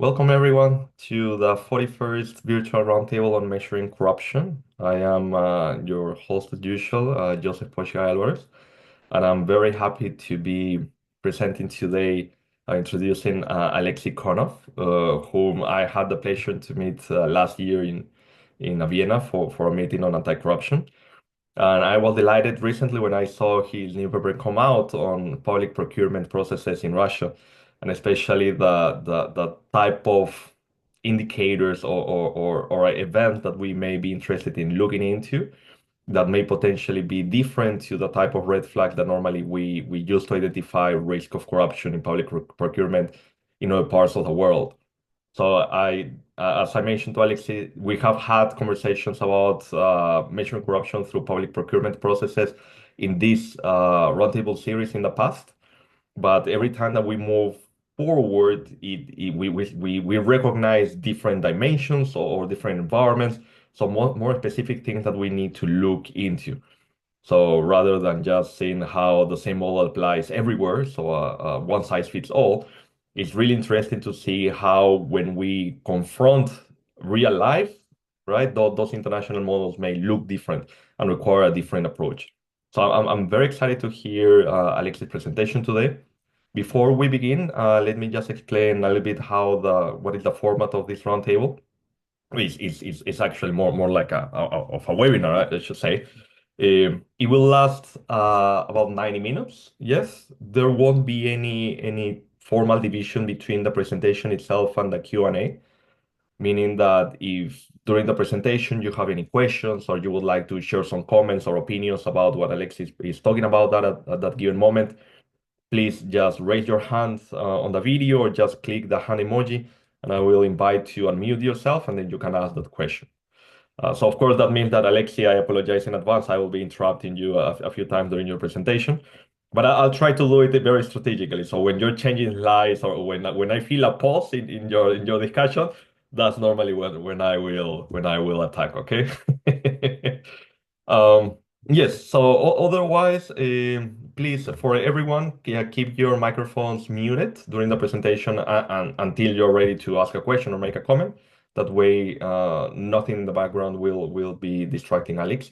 Welcome everyone to the 41st Virtual Roundtable on Measuring Corruption. I am your host as usual, Joseph Pocha Alvarez, and I'm very happy to be presenting today, introducing Alexey Konov, whom I had the pleasure to meet last year in Vienna for a meeting on anti-corruption. And I was delighted recently when I saw his new paper come out on public procurement processes in Russia, and especially the type of indicators or events that we may be interested in looking into that may potentially be different to the type of red flags that normally we use to identify risk of corruption in public procurement in other parts of the world. So as I mentioned to Alexei, we have had conversations about measuring corruption through public procurement processes in this roundtable series in the past. But every time that we move forward, we recognize different dimensions or different environments, so more specific things that we need to look into. So rather than just seeing how the same model applies everywhere, so one size fits all, it's really interesting to see how when we confront real life, right, those international models may look different and require a different approach. So I'm very excited to hear Alex's presentation today. Before we begin, let me just explain a little bit what is the format of this roundtable. It's actually more like of a webinar, I should say. It will last about 90 minutes. Yes, there won't be any formal division between the presentation itself and the Q&A, meaning that if during the presentation you have any questions or you would like to share some comments or opinions about what Alexis is talking about at that given moment, please just raise your hand on the video or just click the hand emoji, and I will invite you to unmute yourself, and then you can ask that question. So of course that means that Alexei, I apologize in advance. I will be interrupting you a few times during your presentation, but I'll try to do it very strategically. So when you're changing slides or when I feel a pause in your discussion, that's normally when I will attack. Okay. Um, yes. So otherwise, please for everyone, keep your microphones muted during the presentation and until you're ready to ask a question or make a comment. That way, nothing in the background will be distracting Alex.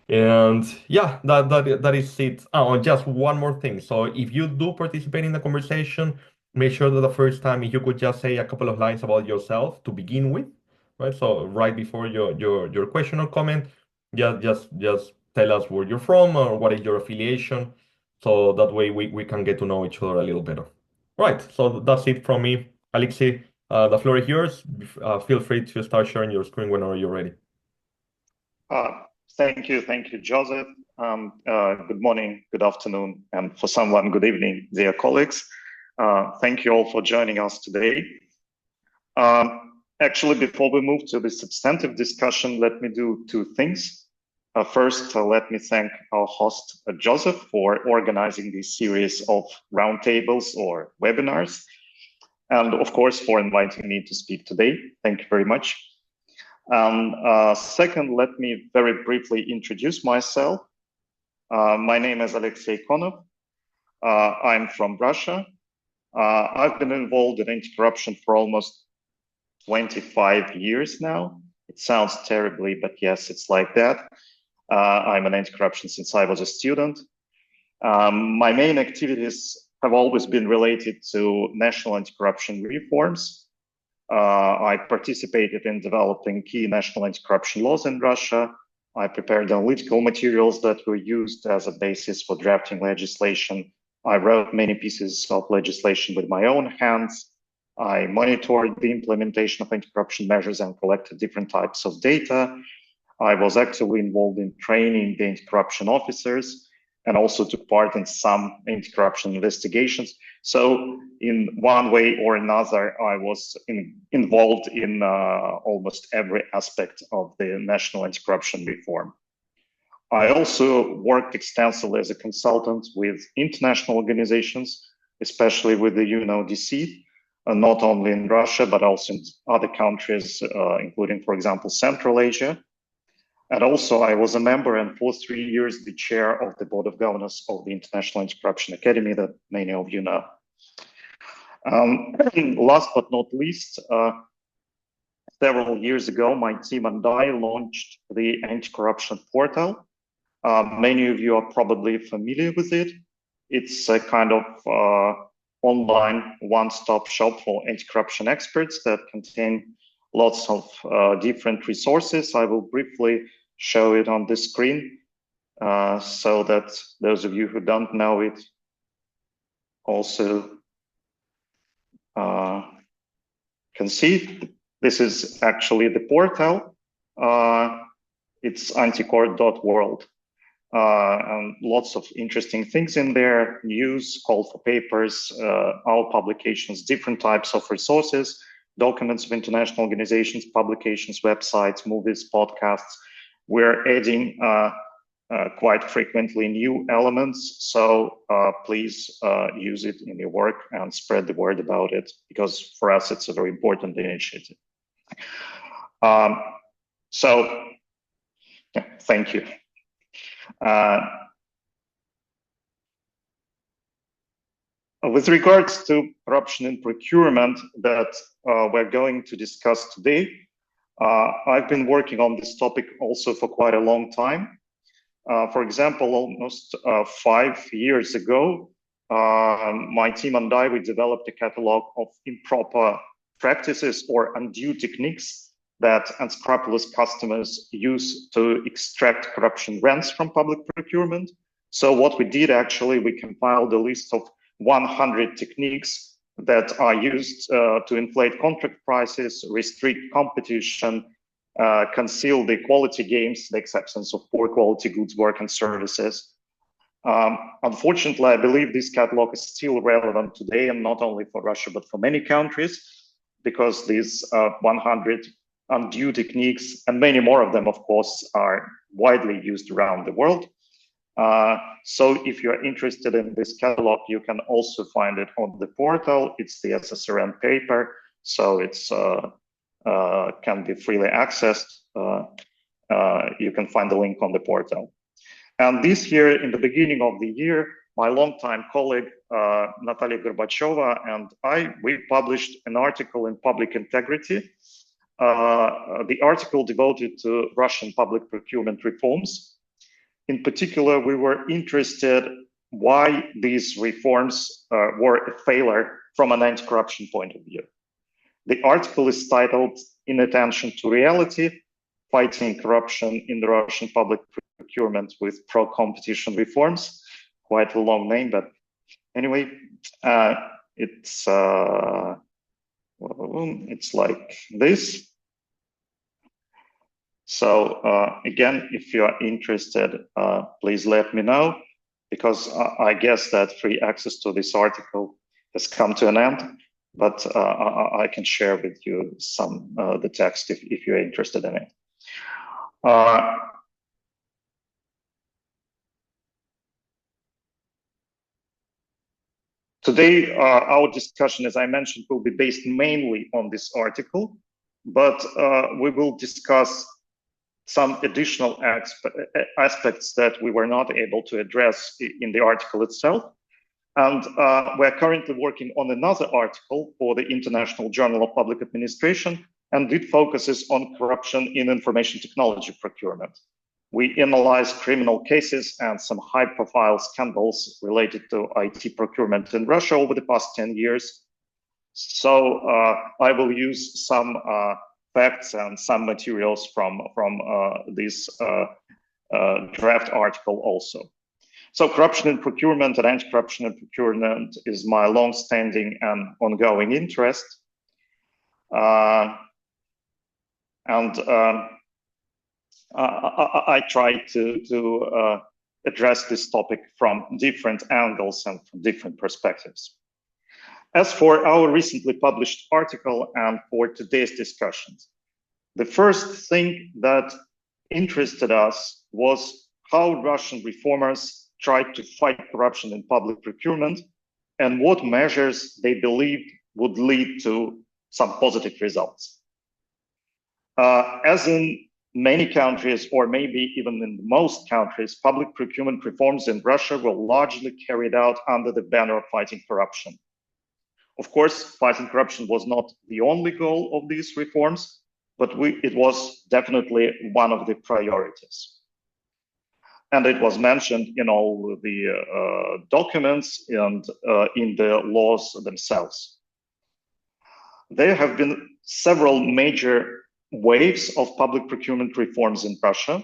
And yeah, that is it. Oh, and just one more thing. So if you do participate in the conversation, make sure that the first time if you could just say a couple of lines about yourself to begin with, right? So right before your question or comment, just tell us where you're from or what is your affiliation, so that way we can get to know each other a little better. Right. So that's it from me, Alexei. The floor is yours. Feel free to start sharing your screen whenever you're ready. Thank you, Joseph. Good morning, good afternoon, and for someone, good evening, dear colleagues. Thank you all for joining us today. Actually, before we move to the substantive discussion, let me do two things. First, let me thank our host, Joseph, for organizing this series of roundtables or webinars, and of course, for inviting me to speak today. Thank you very much. Second, let me very briefly introduce myself. My name is Alexey Konov. I'm from Russia. I've been involved in anti-corruption for almost 25 years now. It sounds terribly, but yes, it's like that. I'm an anti-corruption since I was a student. My main activities have always been related to national anti-corruption reforms. I participated in developing key national anti-corruption laws in Russia. I prepared analytical materials that were used as a basis for drafting legislation. I wrote many pieces of legislation with my own hands. I monitored the implementation of anti-corruption measures and collected different types of data. I was actively involved in training the anti-corruption officers and also took part in some anti-corruption investigations. So in one way or another, I was involved in almost every aspect of the national anti-corruption reform. I also worked extensively as a consultant with international organizations, especially with the UNODC, not only in Russia, but also in other countries, including, for example, Central Asia. And also, I was a member and for 3 years, the chair of the board of governors of the International Anti-Corruption Academy that many of you know. Last but not least, several years ago, my team and I launched the anti-corruption portal. Many of you are probably familiar with it. It's a kind of online one-stop shop for anti-corruption experts that contain lots of different resources. I will briefly show it on the screen so that those of you who don't know it also can see. This is actually the portal. It's anticorp.world. And lots of interesting things in there, news, call for papers, our publications, different types of resources, documents of international organizations, publications, websites, movies, podcasts. We're adding quite frequently new elements, so please use it in your work and spread the word about it, because for us it's a very important initiative. Thank you. With regards to corruption in procurement that we're going to discuss today, I've been working on this topic also for quite a long time. For example, almost 5 years ago, my team and I, we developed a catalog of improper practices or undue techniques that unscrupulous customers use to extract corruption rents from public procurement. So what we did, actually, we compiled a list of 100 techniques that are used to inflate contract prices, restrict competition, conceal the quality gains, the acceptance of poor quality goods, work and services. Unfortunately, I believe this catalog is still relevant today, and not only for Russia, but for many countries, because these 100 undue techniques, and many more of them, of course, are widely used around the world. So if you're interested in this catalog, you can also find it on the portal. It's the SSRM paper, so it's can be freely accessed. You can find the link on the portal. And this year, in the beginning of the year, my longtime colleague, Natalia Gorbacheva, and we published an article in Public Integrity. The article devoted to Russian public procurement reforms. In particular, we were interested why these reforms were a failure from an anti-corruption point of view. The article is titled "Inattention to Reality: Fighting Corruption in the Russian Public Procurement with Pro-Competition Reforms." Quite a long name, but anyway, it's like this. So again, if you are interested, please let me know, because I guess that free access to this article has come to an end, but I can share with you some the text if you're interested in it. Today, our discussion, as I mentioned, will be based mainly on this article, but we will discuss some additional aspects that we were not able to address in the article itself. And we're currently working on another article for the International Journal of Public Administration, and it focuses on corruption in information technology procurement. We analyze criminal cases and some high-profile scandals related to IT procurement in Russia over the past 10 years. So I will use some facts and some materials from this draft article also. So corruption in procurement and anti-corruption in procurement is my long-standing and ongoing interest. I try to address this topic from different angles and from different perspectives. As for our recently published article and for today's discussions, the first thing that interested us was how Russian reformers tried to fight corruption in public procurement and what measures they believed would lead to some positive results. As in many countries, or maybe even in most countries, public procurement reforms in Russia were largely carried out under the banner of fighting corruption. Of course, fighting corruption was not the only goal of these reforms, but it was definitely one of the priorities. And it was mentioned in all the documents and in the laws themselves. There have been several major waves of public procurement reforms in Russia.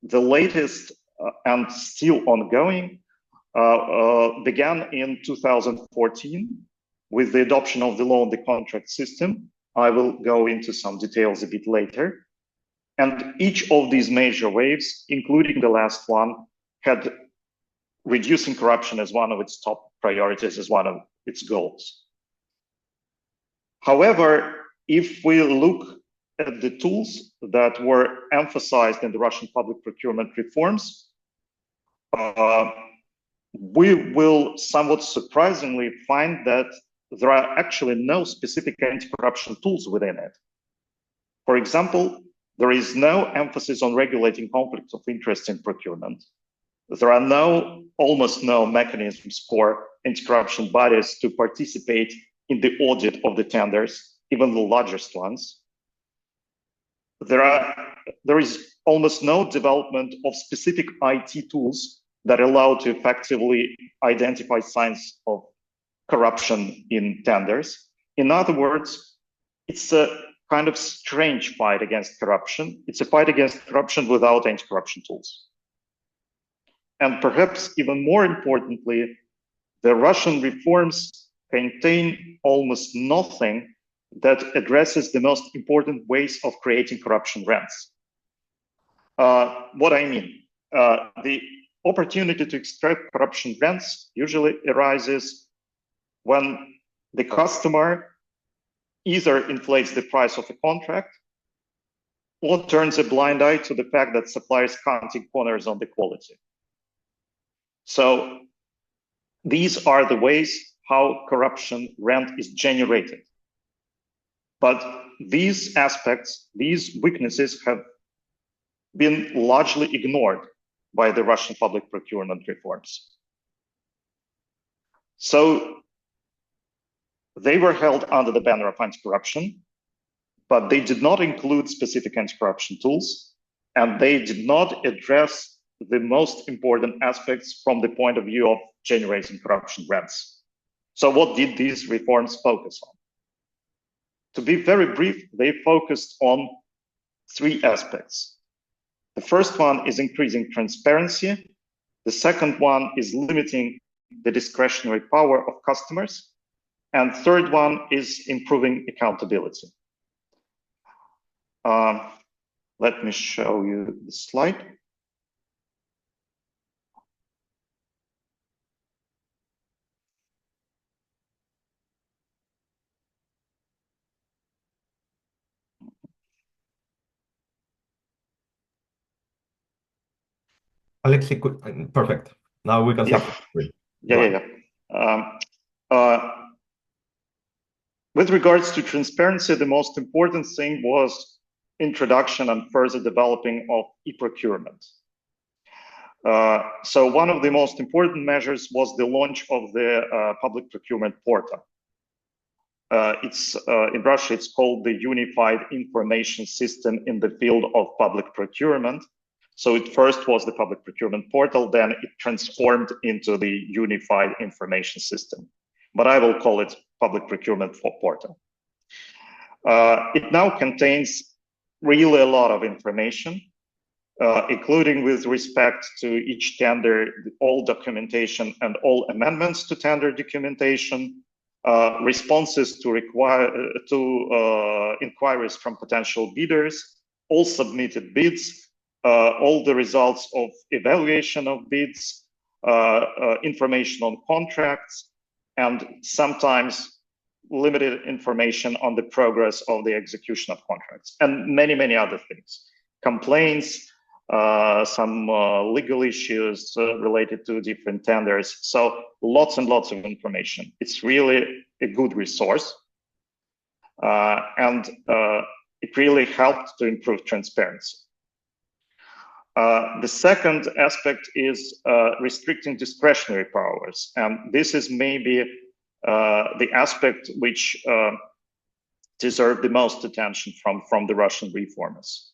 The latest and still ongoing began in 2014 with the adoption of the law on the contract system. I will go into some details a bit later. And each of these major waves, including the last one, had reducing corruption as one of its top priorities, as one of its goals. However, if we look at the tools that were emphasized in the Russian public procurement reforms, we will somewhat surprisingly find that there are actually no specific anti-corruption tools within it. For example, there is no emphasis on regulating conflicts of interest in procurement. There are almost no mechanisms for anti-corruption bodies to participate in the audit of the tenders, even the largest ones. There is almost no development of specific IT tools that allow to effectively identify signs of corruption in tenders. In other words, it's a kind of strange fight against corruption. It's a fight against corruption without anti-corruption tools. And perhaps even more importantly, the Russian reforms contain almost nothing that addresses the most important ways of creating corruption rents. What I mean, the opportunity to extract corruption rents usually arises when the customer either inflates the price of a contract or turns a blind eye to the fact that suppliers can't take corners on the quality. So these are the ways how corruption rent is generated. But these aspects, these weaknesses have been largely ignored by the Russian public procurement reforms. So they were held under the banner of anti-corruption, but they did not include specific anti-corruption tools, and they did not address the most important aspects from the point of view of generating corruption rents. So what did these reforms focus on? To be very brief, they focused on three aspects. The first one is increasing transparency. The second one is limiting the discretionary power of customers. And third one is improving accountability. Let me show you the slide. Alexey, perfect. Now we can see. Yeah. With regards to transparency, the most important thing was introduction and further developing of e-procurement. So one of the most important measures was the launch of the public procurement portal. In Russia, it's called the Unified Information System in the field of public procurement. So it first was the public procurement portal, then it transformed into the Unified Information System. But I will call it public procurement portal. It now contains really a lot of information, including with respect to each tender, all documentation and all amendments to tender documentation, responses to inquiries from potential bidders, all submitted bids, all the results of evaluation of bids, information on contracts, and sometimes limited information on the progress of the execution of contracts, and many, many other things. Complaints, some legal issues related to different tenders. So lots and lots of information. It's really a good resource. And it really helped to improve transparency. The second aspect is restricting discretionary powers. And this is maybe the aspect which deserved the most attention from the Russian reformers.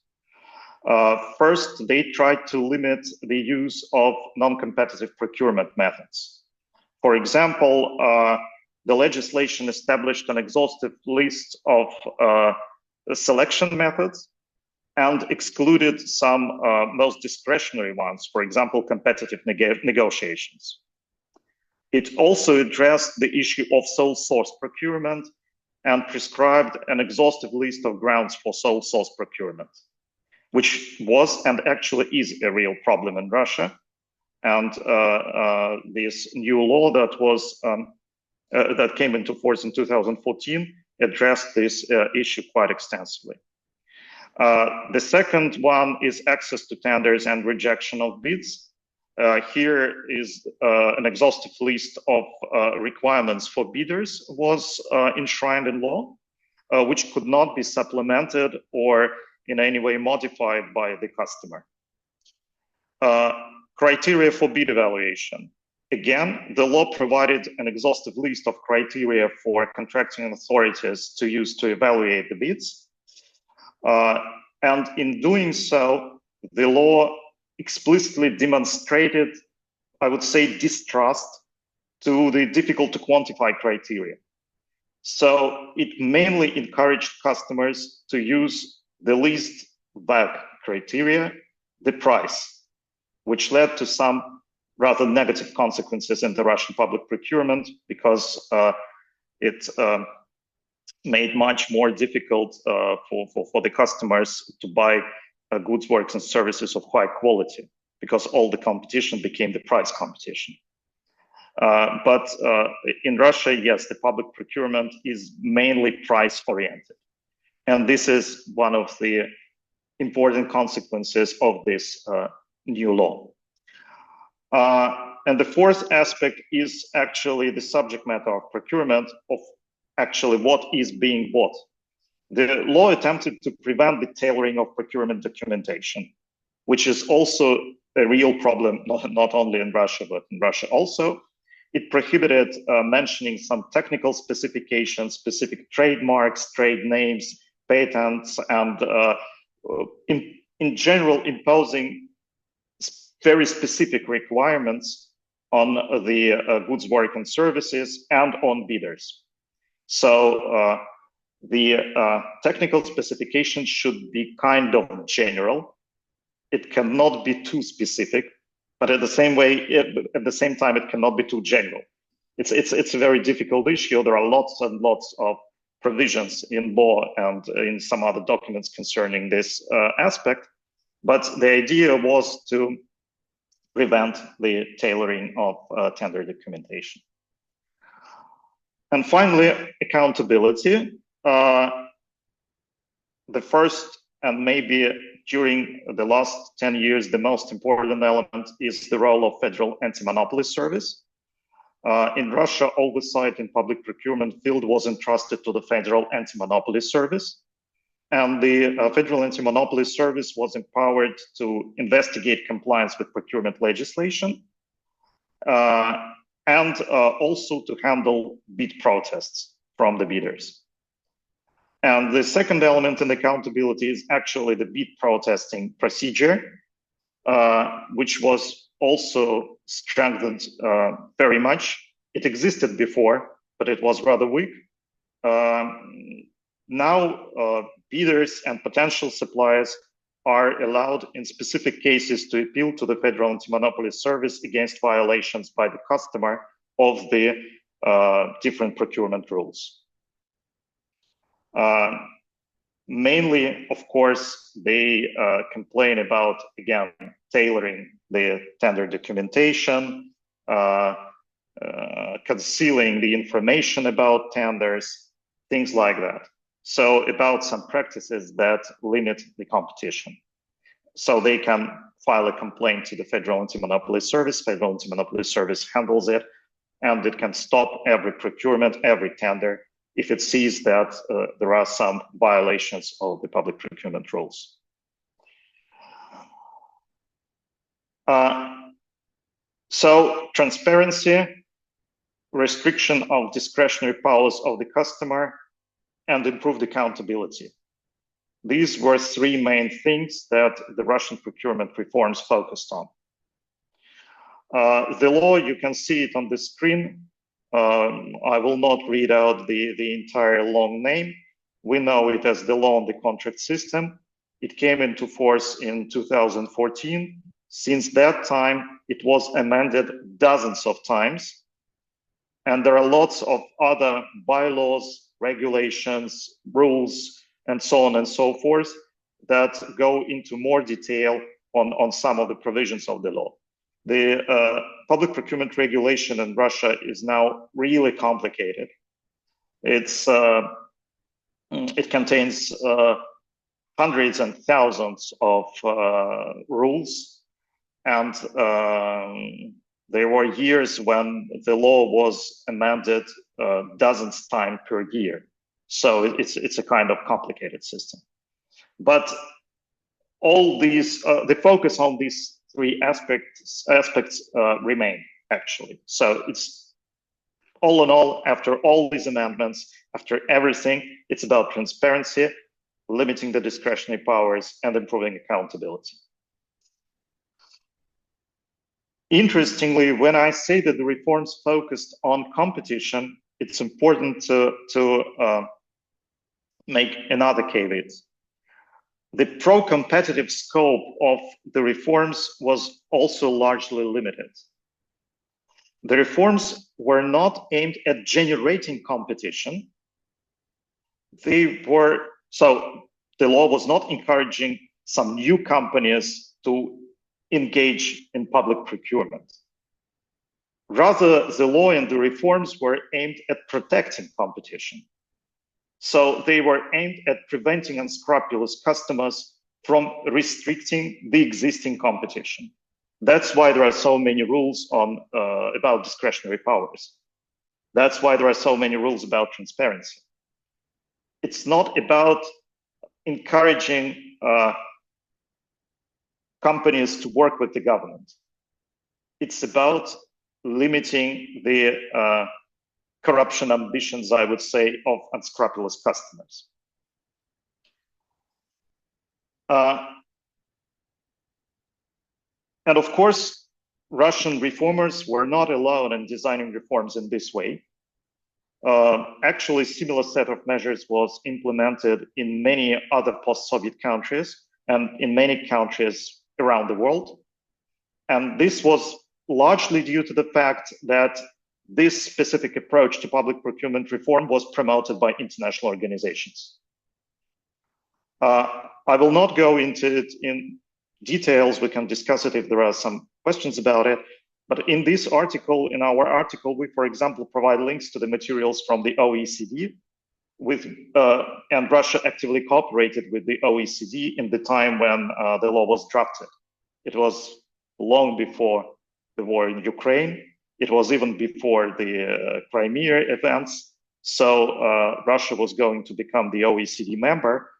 First, they tried to limit the use of non-competitive procurement methods. For example, the legislation established an exhaustive list of selection methods and excluded some most discretionary ones, for example, competitive negotiations. It also addressed the issue of sole source procurement and prescribed an exhaustive list of grounds for sole source procurement, which was and actually is a real problem in Russia. And this new law that was that came into force in 2014 addressed this issue quite extensively. The second one is access to tenders and rejection of bids. Here is an exhaustive list of requirements for bidders was enshrined in law, which could not be supplemented or in any way modified by the customer. Criteria for bid evaluation. Again, the law provided an exhaustive list of criteria for contracting authorities to use to evaluate the bids. And in doing so, the law explicitly demonstrated, I would say, distrust to the difficult to quantify criteria. So it mainly encouraged customers to use the least vague criteria, the price, which led to some rather negative consequences in the Russian public procurement because it made much more difficult for the customers to buy goods, works, and services of high quality because all the competition became the price competition. But in Russia, yes, the public procurement is mainly price-oriented. And this is one of the important consequences of this new law. And the fourth aspect is actually the subject matter of procurement, of actually what is being bought. The law attempted to prevent the tailoring of procurement documentation, which is also a real problem, not only in Russia, but in Russia also. It prohibited mentioning some technical specifications, specific trademarks, trade names, patents, and in general imposing very specific requirements on the goods, work, and services and on bidders. So the technical specifications should be kind of general. It cannot be too specific, but at the same time, it cannot be too general. It's a very difficult issue. There are lots and lots of provisions in law and in some other documents concerning this aspect. But the idea was to prevent the tailoring of tender documentation. And finally, accountability. The first and maybe during the last 10 years, the most important element is the role of Federal Anti-Monopoly Service. In Russia, oversight in public procurement field was entrusted to the Federal Anti-Monopoly Service. And the Federal Anti-Monopoly Service was empowered to investigate compliance with procurement legislation and also to handle bid protests from the bidders. And the second element in accountability is actually the bid protesting procedure, which was also strengthened very much. It existed before, but it was rather weak. Now, bidders and potential suppliers are allowed in specific cases to appeal to the Federal Anti-Monopoly Service against violations by the customer of the different procurement rules. Mainly, of course, they complain about, again, tailoring the tender documentation, concealing the information about tenders, things like that. So about some practices that limit the competition. So they can file a complaint to the Federal Anti-Monopoly Service. Federal Anti-Monopoly Service handles it, and it can stop every procurement, every tender, if it sees that there are some violations of the public procurement rules. So transparency restriction of discretionary powers of the customer, and improved accountability. These were three main things that the Russian procurement reforms focused on. The law, you can see it on the screen. I will not read out the entire long name. We know it as the Law on the Contract System. It came into force in 2014. Since that time, it was amended dozens of times. And there are lots of other bylaws, regulations, rules, and so on and so forth that go into more detail on some of the provisions of the law. The public procurement regulation in Russia is now really complicated. It contains hundreds and thousands of rules, and there were years when the law was amended dozens times per year. So it's a kind of complicated system. But all these, the focus on these three aspects remain, actually. So it's all in all, after all these amendments, after everything, it's about transparency, limiting the discretionary powers, and improving accountability. Interestingly, when I say that the reforms focused on competition, it's important to make another caveat. The pro-competitive scope of the reforms was also largely limited. The reforms were not aimed at generating competition. So the law was not encouraging some new companies to engage in public procurement. Rather, the law and the reforms were aimed at protecting competition. So they were aimed at preventing unscrupulous customers from restricting the existing competition. That's why there are so many rules on about discretionary powers. That's why there are so many rules about transparency. It's not about encouraging companies to work with the government. It's about limiting the corruption ambitions, I would say, of unscrupulous customers. And of course, Russian reformers were not alone in designing reforms in this way. Actually, similar set of measures was implemented in many other post-Soviet countries and in many countries around the world. And this was largely due to the fact that this specific approach to public procurement reform was promoted by international organizations. I will not go into it in details. We can discuss it if there are some questions about it. But in this article, in our article, we, for example, provide links to the materials from the OECD, and Russia actively cooperated with the OECD in the time when the law was drafted. It was long before the war in Ukraine. It was even before the Crimea events. So Russia was going to become the OECD member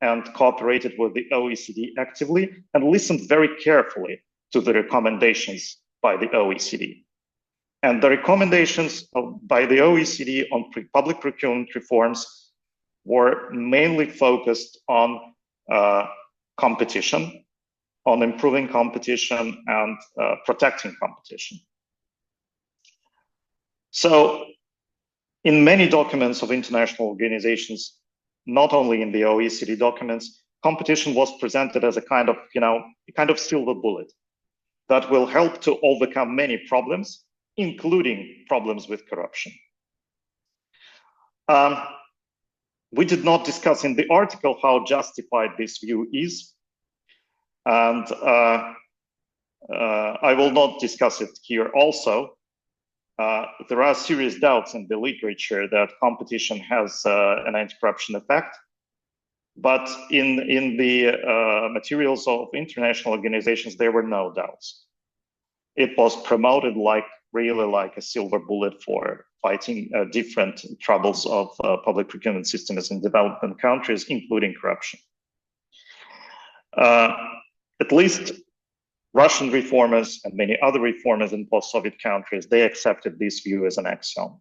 and cooperated with the OECD actively and listened very carefully to the recommendations by the OECD. And the recommendations by the OECD on public procurement reforms were mainly focused on competition, on improving competition and protecting competition. So in many documents of international organizations, not only in the OECD documents, competition was presented as a kind of silver bullet that will help to overcome many problems, including problems with corruption. We did not discuss in the article how justified this view is, and I will not discuss it here also. There are serious doubts in the literature that competition has an anti-corruption effect, but in the materials of international organizations, there were no doubts. It was promoted really like a silver bullet for fighting different troubles of public procurement systems in developing countries, including corruption. At least Russian reformers and many other reformers in post-Soviet countries, they accepted this view as an axiom.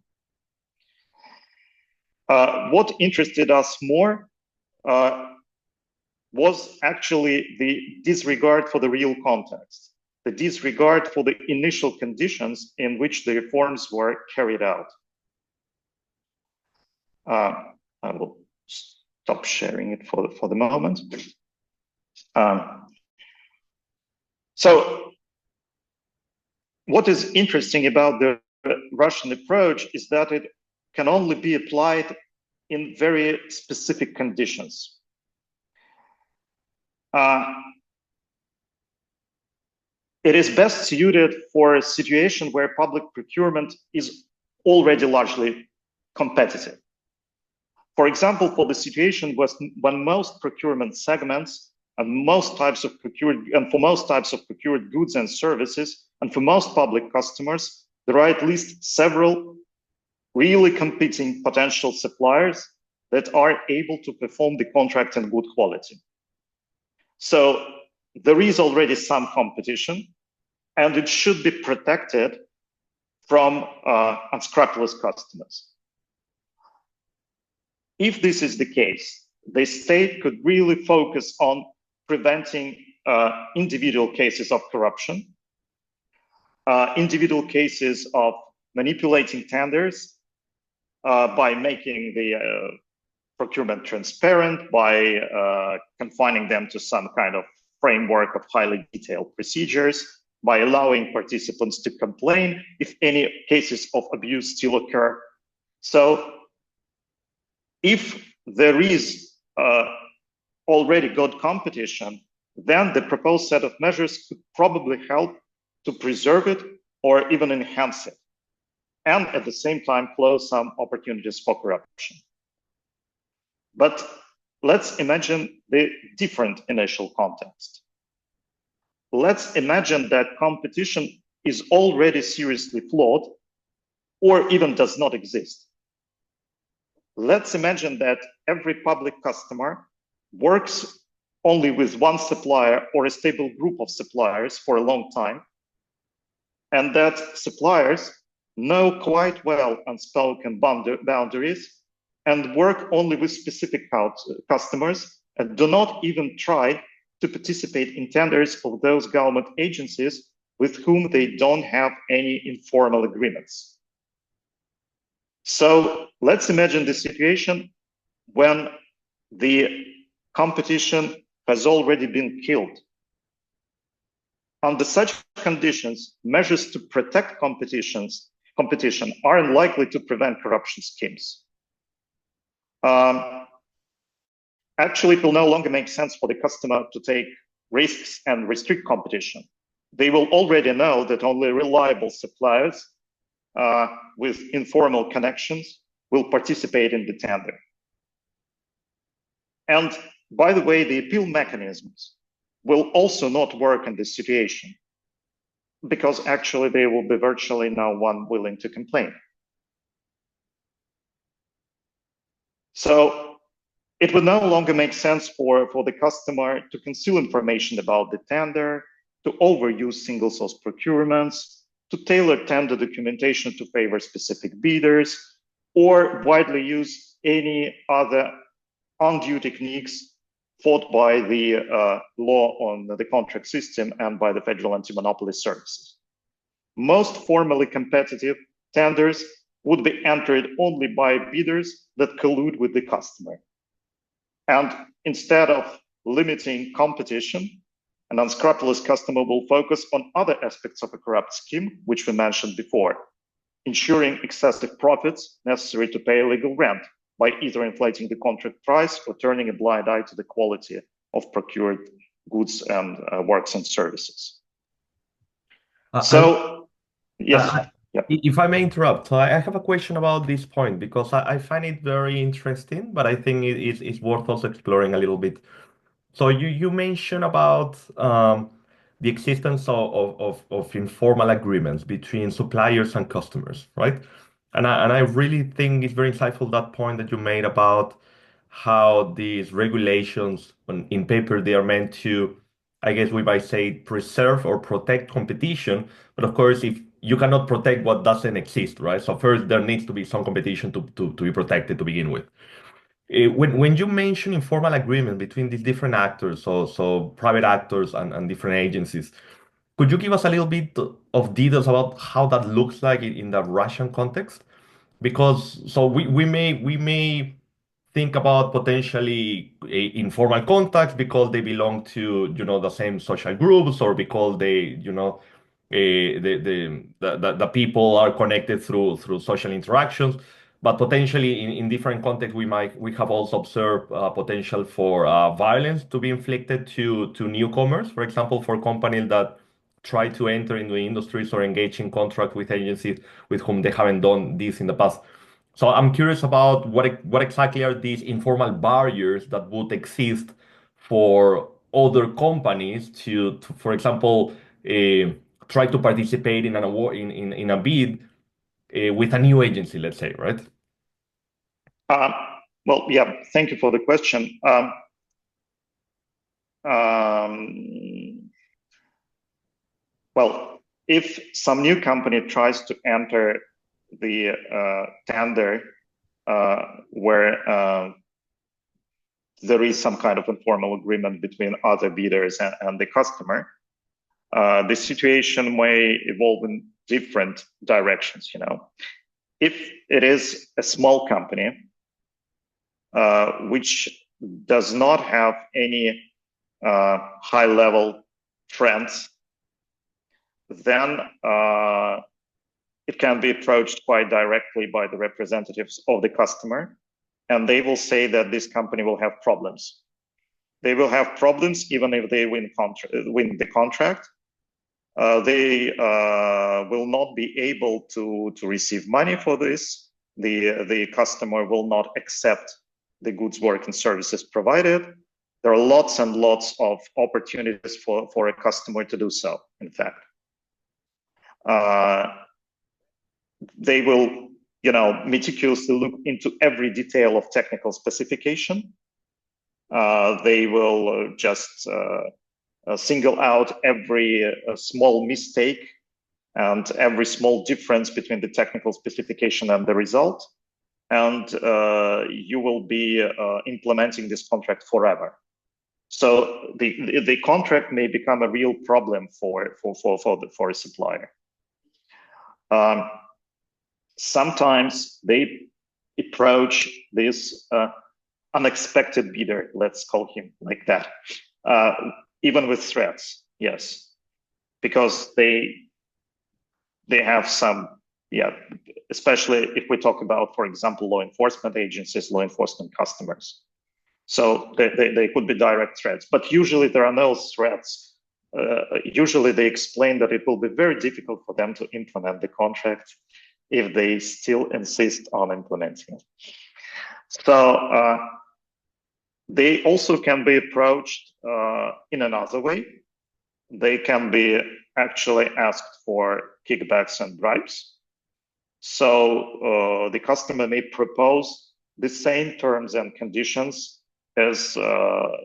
What interested us more was actually the disregard for the real context, the disregard for the initial conditions in which the reforms were carried out. I will stop sharing it for the moment. So what is interesting about the Russian approach is that it can only be applied in very specific conditions. It is best suited for a situation where public procurement is already largely competitive. For example, for the situation when most procurement segments and for most types of procured goods and services, and for most public customers, there are at least several really competing potential suppliers that are able to perform the contract in good quality. So there is already some competition, and it should be protected from unscrupulous customers. If this is the case, the state could really focus on preventing individual cases of corruption, individual cases of manipulating tenders by making the procurement transparent, by confining them to some kind of framework of highly detailed procedures, by allowing participants to complain if any cases of abuse still occur. So if there is already good competition, then the proposed set of measures could probably help to preserve it or even enhance it, and at the same time close some opportunities for corruption. But let's imagine the different initial context. Let's imagine that competition is already seriously flawed or even does not exist. Let's imagine that every public customer works only with one supplier or a stable group of suppliers for a long time, and that suppliers know quite well unspoken boundaries and work only with specific customers and do not even try to participate in tenders of those government agencies with whom they don't have any informal agreements. So let's imagine the situation when the competition has already been killed. Under such conditions, measures to protect competition are unlikely to prevent corruption schemes. Actually, it will no longer make sense for the customer to take risks and restrict competition. They will already know that only reliable suppliers with informal connections will participate in the tender. And by the way, the appeal mechanisms will also not work in this situation, because actually there will be virtually no one willing to complain. So it would no longer make sense for the customer to conceal information about the tender, to overuse single source procurements, to tailor tender documentation to favor specific bidders, or widely use any other undue techniques fought by the law on the contract system and by the Federal Anti-Monopoly Services. Most formally competitive tenders would be entered only by bidders that collude with the customer. And instead of limiting competition, an unscrupulous customer will focus on other aspects of a corrupt scheme, which we mentioned before, ensuring excessive profits necessary to pay illegal rent by either inflating the contract price or turning a blind eye to the quality of procured goods and works and services. Yes. If I may interrupt, I have a question about this point because I find it very interesting, but I think it's worth also exploring a little bit. So you mentioned about the existence of informal agreements between suppliers and customers, right? And I really think it's very insightful that point that you made about how these regulations in paper they are meant to I guess we might say, preserve or protect competition. But of course, if you cannot protect what doesn't exist, right? So first, there needs to be some competition to be protected to begin with. When you mention informal agreement between these different actors, so private actors and different agencies, could you give us a little bit of details about how that looks like in the Russian context? Because so we may think about potentially informal contacts because they belong to the same social groups, or because they the people are connected through social interactions. But potentially in different contexts, we have also observed potential for violence to be inflicted to newcomers, for example, for companies that try to enter into industries or engage in contract with agencies with whom they haven't done this in the past. So I'm curious about what exactly are these informal barriers that would exist for other companies for example, try to participate in an award in a bid with a new agency, let's say, right? Um, well, yeah, thank you for the question. Well, if some new company tries to enter the tender where there is some kind of informal agreement between other bidders and the customer, the situation may evolve in different directions. If it is a small company which does not have any high-level trends, then it can be approached quite directly by the representatives of the customer, and they will say that this company will have problems. They will have problems even if they win the contract. They will not be able to receive money for this. The customer will not accept the goods, work, and services provided. There are lots and lots of opportunities for a customer to do so, in fact. They will, meticulously look into every detail of technical specification. They will just single out every small mistake and every small difference between the technical specification and the result. And you will be implementing this contract forever. So the contract may become a real problem for a supplier. Sometimes they approach this unexpected bidder, let's call him like that, even with threats, yes, because they have some, especially if we talk about, for example, law enforcement agencies, law enforcement customers. So they could be direct threats, but usually there are no threats. Usually they explain that it will be very difficult for them to implement the contract if they still insist on implementing it. So they also can be approached in another way. They can be actually asked for kickbacks and bribes. So the customer may propose the same terms and conditions as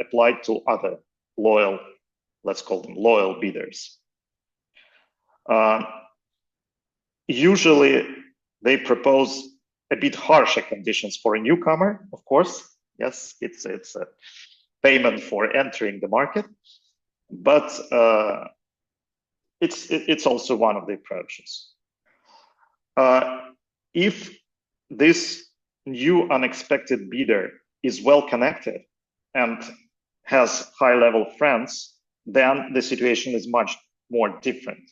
applied to other loyal, let's call them loyal bidders. Usually they propose a bit harsher conditions for a newcomer, of course. Yes, it's a payment for entering the market, but it's also one of the approaches. If this new unexpected bidder is well connected and has high-level friends, then the situation is much more different.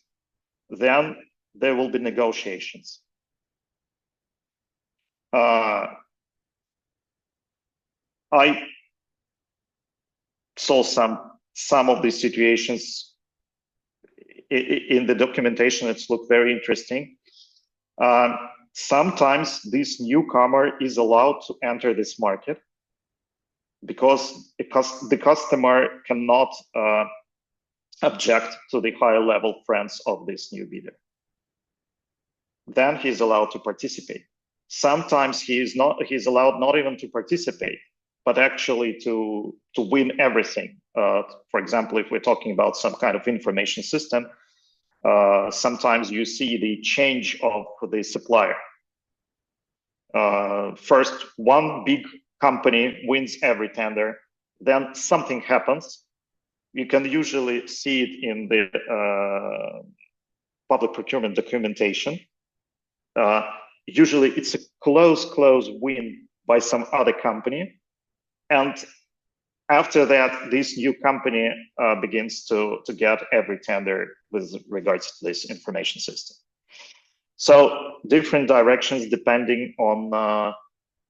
Then there will be negotiations. I saw some of these situations in the documentation. It's looked very interesting. Sometimes this newcomer is allowed to enter this market because the customer cannot object to the higher level friends of this new bidder. Then he's allowed to participate. Sometimes he's allowed not even to participate, but actually to win everything For example, if we're talking about some kind of information system, sometimes you see the change of the supplier. First, one big company wins every tender, then something happens. You can usually see it in the public procurement documentation. Usually it's a close win by some other company. And after that, this new company begins to get every tender with regards to this information system. So different directions depending on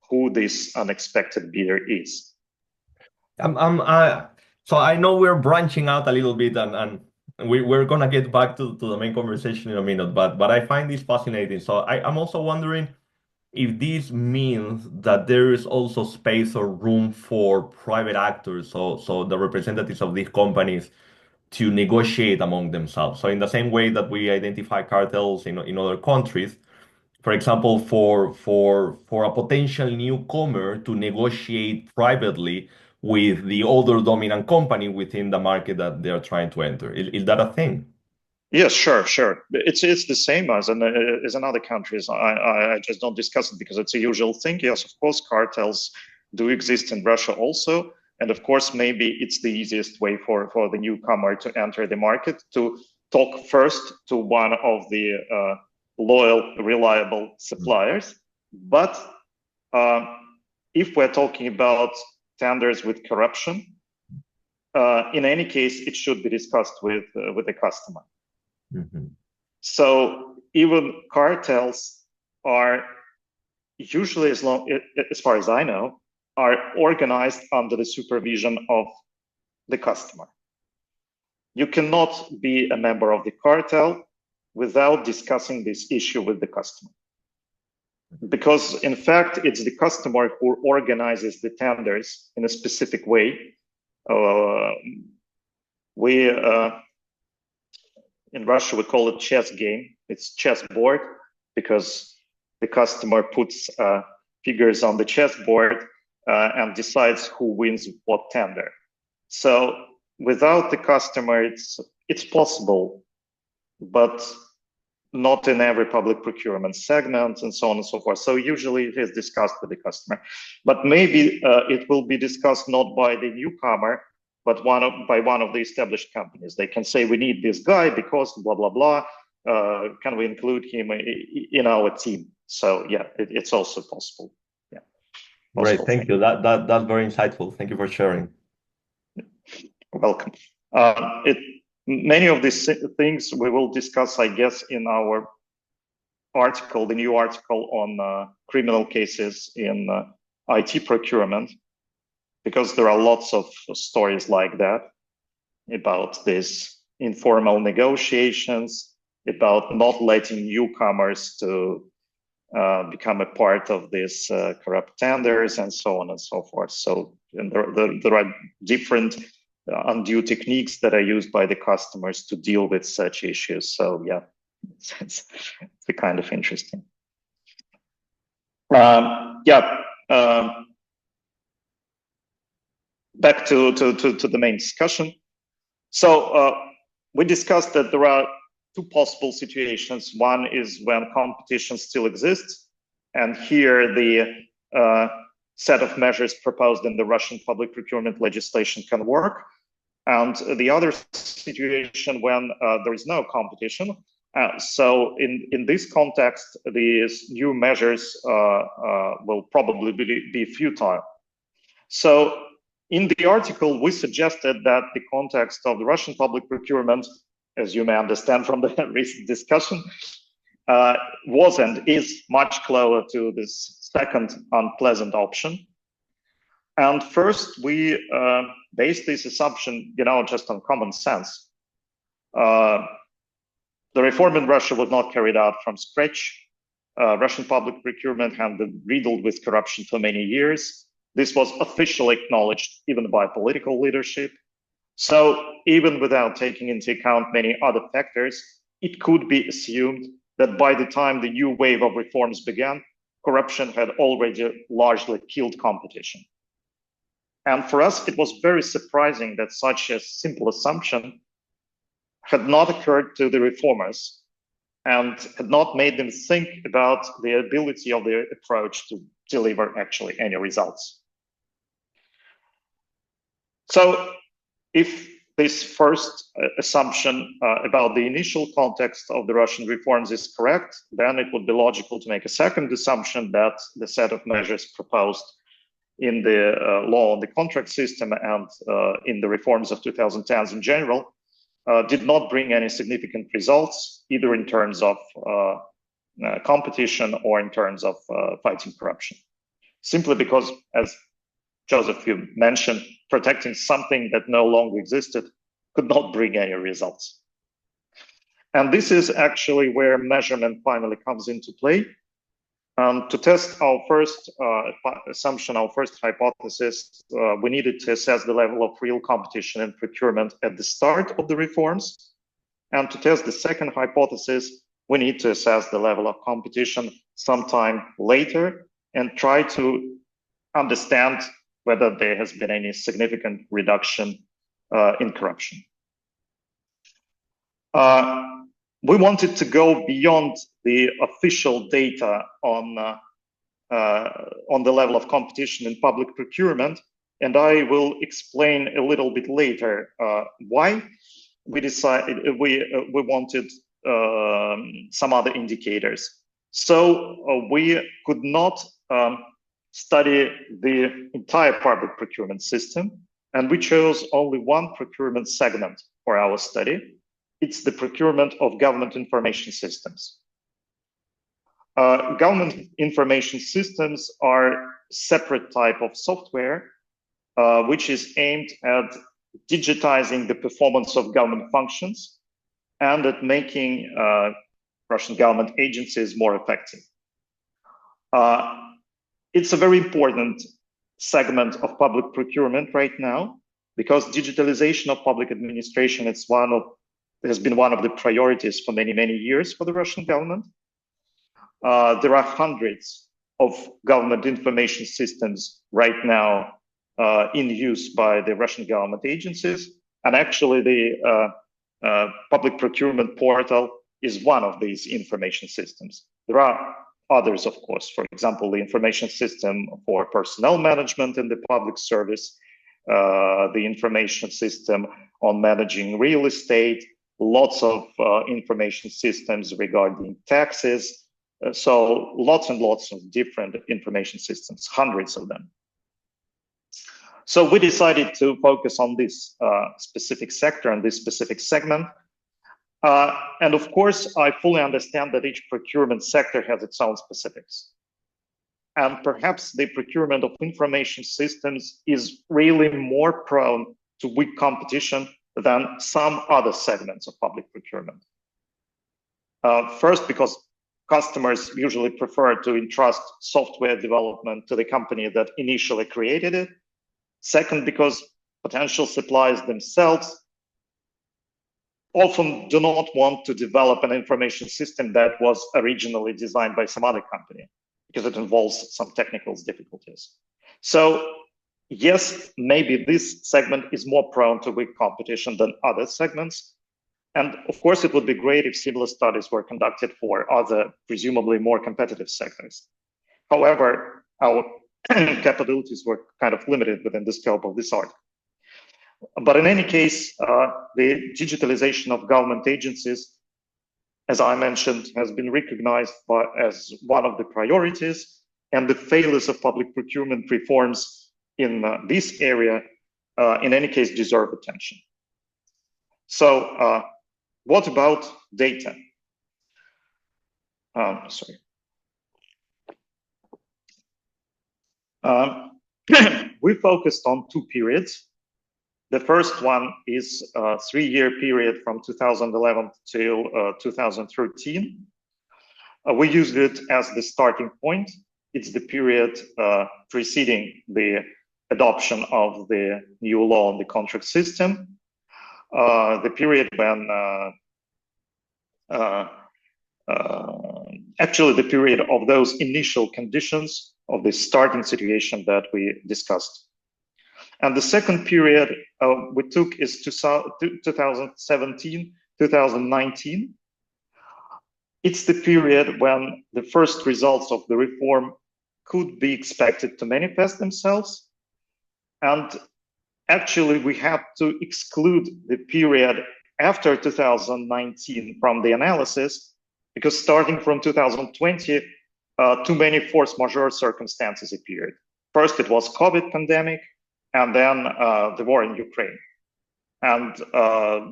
who this unexpected bidder is. So I know we're branching out a little bit, and we're gonna get back to the main conversation in a minute, but I find this fascinating. So I'm also wondering if this means that there is also space or room for private actors, so the representatives of these companies to negotiate among themselves. So in the same way that we identify cartels in other countries, for example, for a potential newcomer to negotiate privately with the other dominant company within the market that they're trying to enter. Is that a thing? Yes, sure. It's the same as in other countries. I just don't discuss it because it's a usual thing. Yes, of course, cartels do exist in Russia also, and of course, maybe it's the easiest way for the newcomer to enter the market to talk first to one of the loyal, reliable suppliers. But if we're talking about tenders with corruption, in any case, it should be discussed with the customer. Mm-hmm. So even cartels are usually, as far as I know, are organized under the supervision of the customer. You cannot be a member of the cartel without discussing this issue with the customer. Because in fact, it's the customer who organizes the tenders in a specific way. In Russia, we call it chess game. It's chessboard because the customer puts figures on the chessboard and decides who wins what tender. So without the customer, it's possible, but not in every public procurement segment and so on and so forth. So usually it is discussed with the customer, but maybe it will be discussed not by the newcomer, but by one of the established companies. They can say, we need this guy because blah, blah, blah. Can we include him in our team? So yeah, it's also possible. Yeah. Great, thank you. That's very insightful. Thank you for sharing. Welcome. Many of these things we will discuss, I guess, in our article, the new article on criminal cases in IT procurement, because there are lots of stories like that about these informal negotiations, about not letting newcomers to become a part of these corrupt tenders and so on and so forth. So there are different undue techniques that are used by the customers to deal with such issues. So yeah, it's kind of interesting. Back to the main discussion. So we discussed that there are two possible situations. One is when competition still exists, and here the set of measures proposed in the Russian public procurement legislation can work. And the other situation when there is no competition. So in this context, these new measures will probably be futile. So in the article, we suggested that the context of the Russian public procurement, as you may understand from the recent discussion, was and is much closer to this second unpleasant option. And first, we based this assumption, just on common sense. The reform in Russia was not carried out from scratch. Russian public procurement had been riddled with corruption for many years. This was officially acknowledged even by political leadership. So even without taking into account many other factors, it could be assumed that by the time the new wave of reforms began, corruption had already largely killed competition. And for us, it was very surprising that such a simple assumption had not occurred to the reformers and had not made them think about the ability of their approach to deliver actually any results. So if this first assumption about the initial context of the Russian reforms is correct, then it would be logical to make a second assumption that the set of measures proposed in the law on the contract system and in the reforms of 2010s in general did not bring any significant results, either in terms of competition or in terms of fighting corruption. Simply because, as Joseph, you mentioned, protecting something that no longer existed could not bring any results. And this is actually where measurement finally comes into play. To test our first assumption, our first hypothesis, we needed to assess the level of real competition and procurement at the start of the reforms. And to test the second hypothesis, we need to assess the level of competition sometime later and try to understand whether there has been any significant reduction in corruption. We wanted to go beyond the official data on the level of competition in public procurement, and I will explain a little bit later why we decided we wanted some other indicators. So we could not study the entire public procurement system, and we chose only one procurement segment for our study. It's the procurement of government information systems. Government information systems are separate type of software which is aimed at digitizing the performance of government functions and at making Russian government agencies more effective. It's a very important segment of public procurement right now because digitalization of public administration has been one of the priorities for many, many years for the Russian government. There are hundreds of government information systems right now in use by the Russian government agencies. And actually the public procurement portal is one of these information systems. There are others, of course, for example, the information system for personnel management in the public service, the information system on managing real estate, lots of information systems regarding taxes. So lots and lots of different information systems, hundreds of them. So we decided to focus on this specific sector and this specific segment. And of course, I fully understand that each procurement sector has its own specifics. And perhaps the procurement of information systems is really more prone to weak competition than some other segments of public procurement. First, because customers usually prefer to entrust software development to the company that initially created it. Second, because potential suppliers themselves often do not want to develop an information system that was originally designed by some other company because it involves some technical difficulties. So yes, maybe this segment is more prone to weak competition than other segments. And of course, it would be great if similar studies were conducted for other, presumably more competitive sectors. However, our capabilities were kind of limited within the scope of this article. But in any case, the digitalization of government agencies, as I mentioned, has been recognized as one of the priorities, and the failures of public procurement reforms in this area, in any case, deserve attention. So what about data? Sorry. We focused on two periods. The first one is a 3-year period from 2011 till 2013. We used it as the starting point. It's the period preceding the adoption of the new law on the contract system. The period when, actually the period of those initial conditions of the starting situation that we discussed. And the second period we took is 2017, 2019. It's the period when the first results of the reform could be expected to manifest themselves. And actually, we had to exclude the period after 2019 from the analysis, because starting from 2020, too many force majeure circumstances appeared. First, it was COVID pandemic, and then the war in Ukraine. And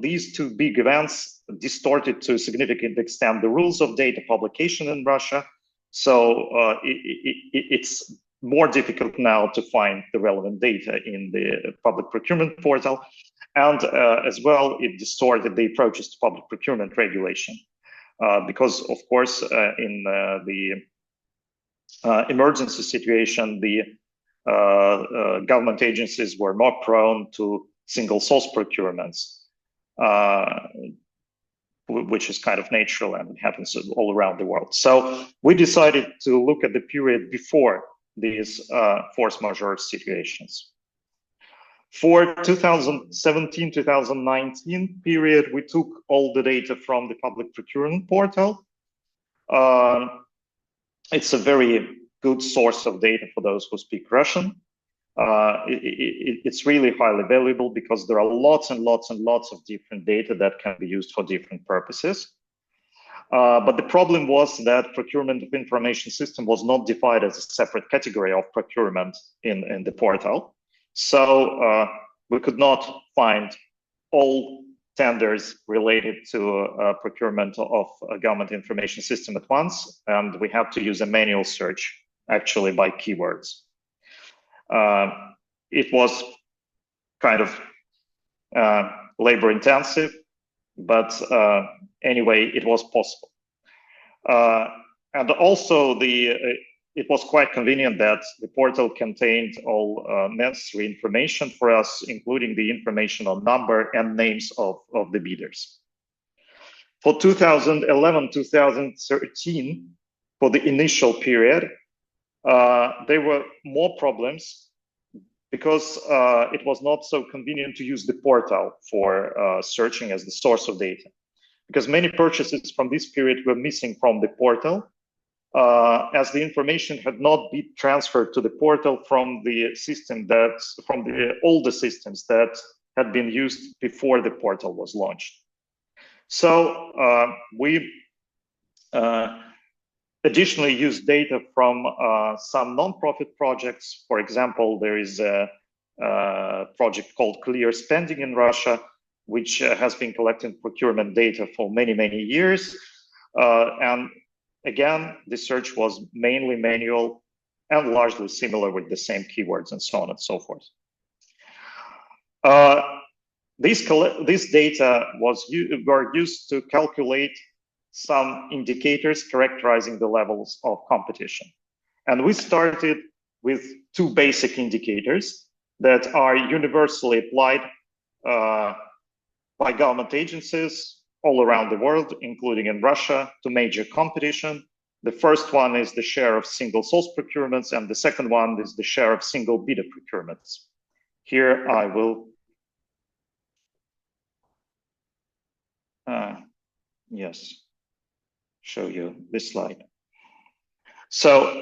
these two big events distorted to a significant extent the rules of data publication in Russia. So it's more difficult now to find the relevant data in the public procurement portal. And as well, it distorted the approaches to public procurement regulation. Because, of course, in the emergency situation, the government agencies were more prone to single source procurements, which is kind of natural and it happens all around the world. So we decided to look at the period before these force majeure situations. For 2017-2019 period, we took all the data from the public procurement portal. It's a very good source of data for those who speak Russian. It's really highly valuable because there are lots and lots and lots of different data that can be used for different purposes. But the problem was that procurement of information system was not defined as a separate category of procurement in the portal. So we could not find all tenders related to procurement of a government information system at once, and we had to use a manual search actually by keywords. It was kind of labor intensive, but anyway, it was possible. And also it was quite convenient that the portal contained all necessary information for us, including the information on number and names of the bidders. For 2011-2013, for the initial period, there were more problems because it was not so convenient to use the portal for searching as the source of data, because many purchases from this period were missing from the portal, as the information had not been transferred to the portal from the system from the older systems that had been used before the portal was launched. So we additionally use data from some non-profit projects. For example, there is a project called Clear Spending in Russia, which has been collecting procurement data for many, many years. And again, the search was mainly manual and largely similar with the same keywords and so on and so forth. This data were used to calculate some indicators characterizing the levels of competition. And we started with two basic indicators that are universally applied by government agencies all around the world, including in Russia, to major competition. The first one is the share of single source procurements, and the second one is the share of single bidder procurements. Here I will, yes, show you this slide. So,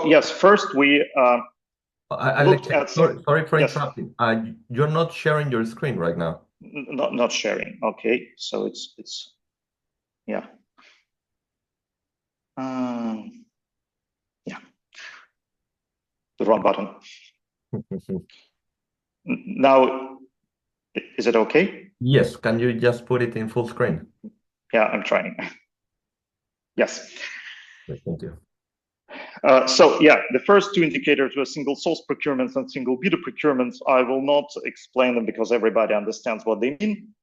yes, first we looked at. Sorry for interrupting. You're not sharing your screen right now. Not sharing. Okay, so it's yeah. Yeah, the wrong button. Now, is it okay? Yes. Can you just put it in full screen? Yeah, I'm trying. Yes. Thank you. So yeah, the first two indicators were single source procurements and single bidder procurements. I will not explain them because everybody understands what they mean.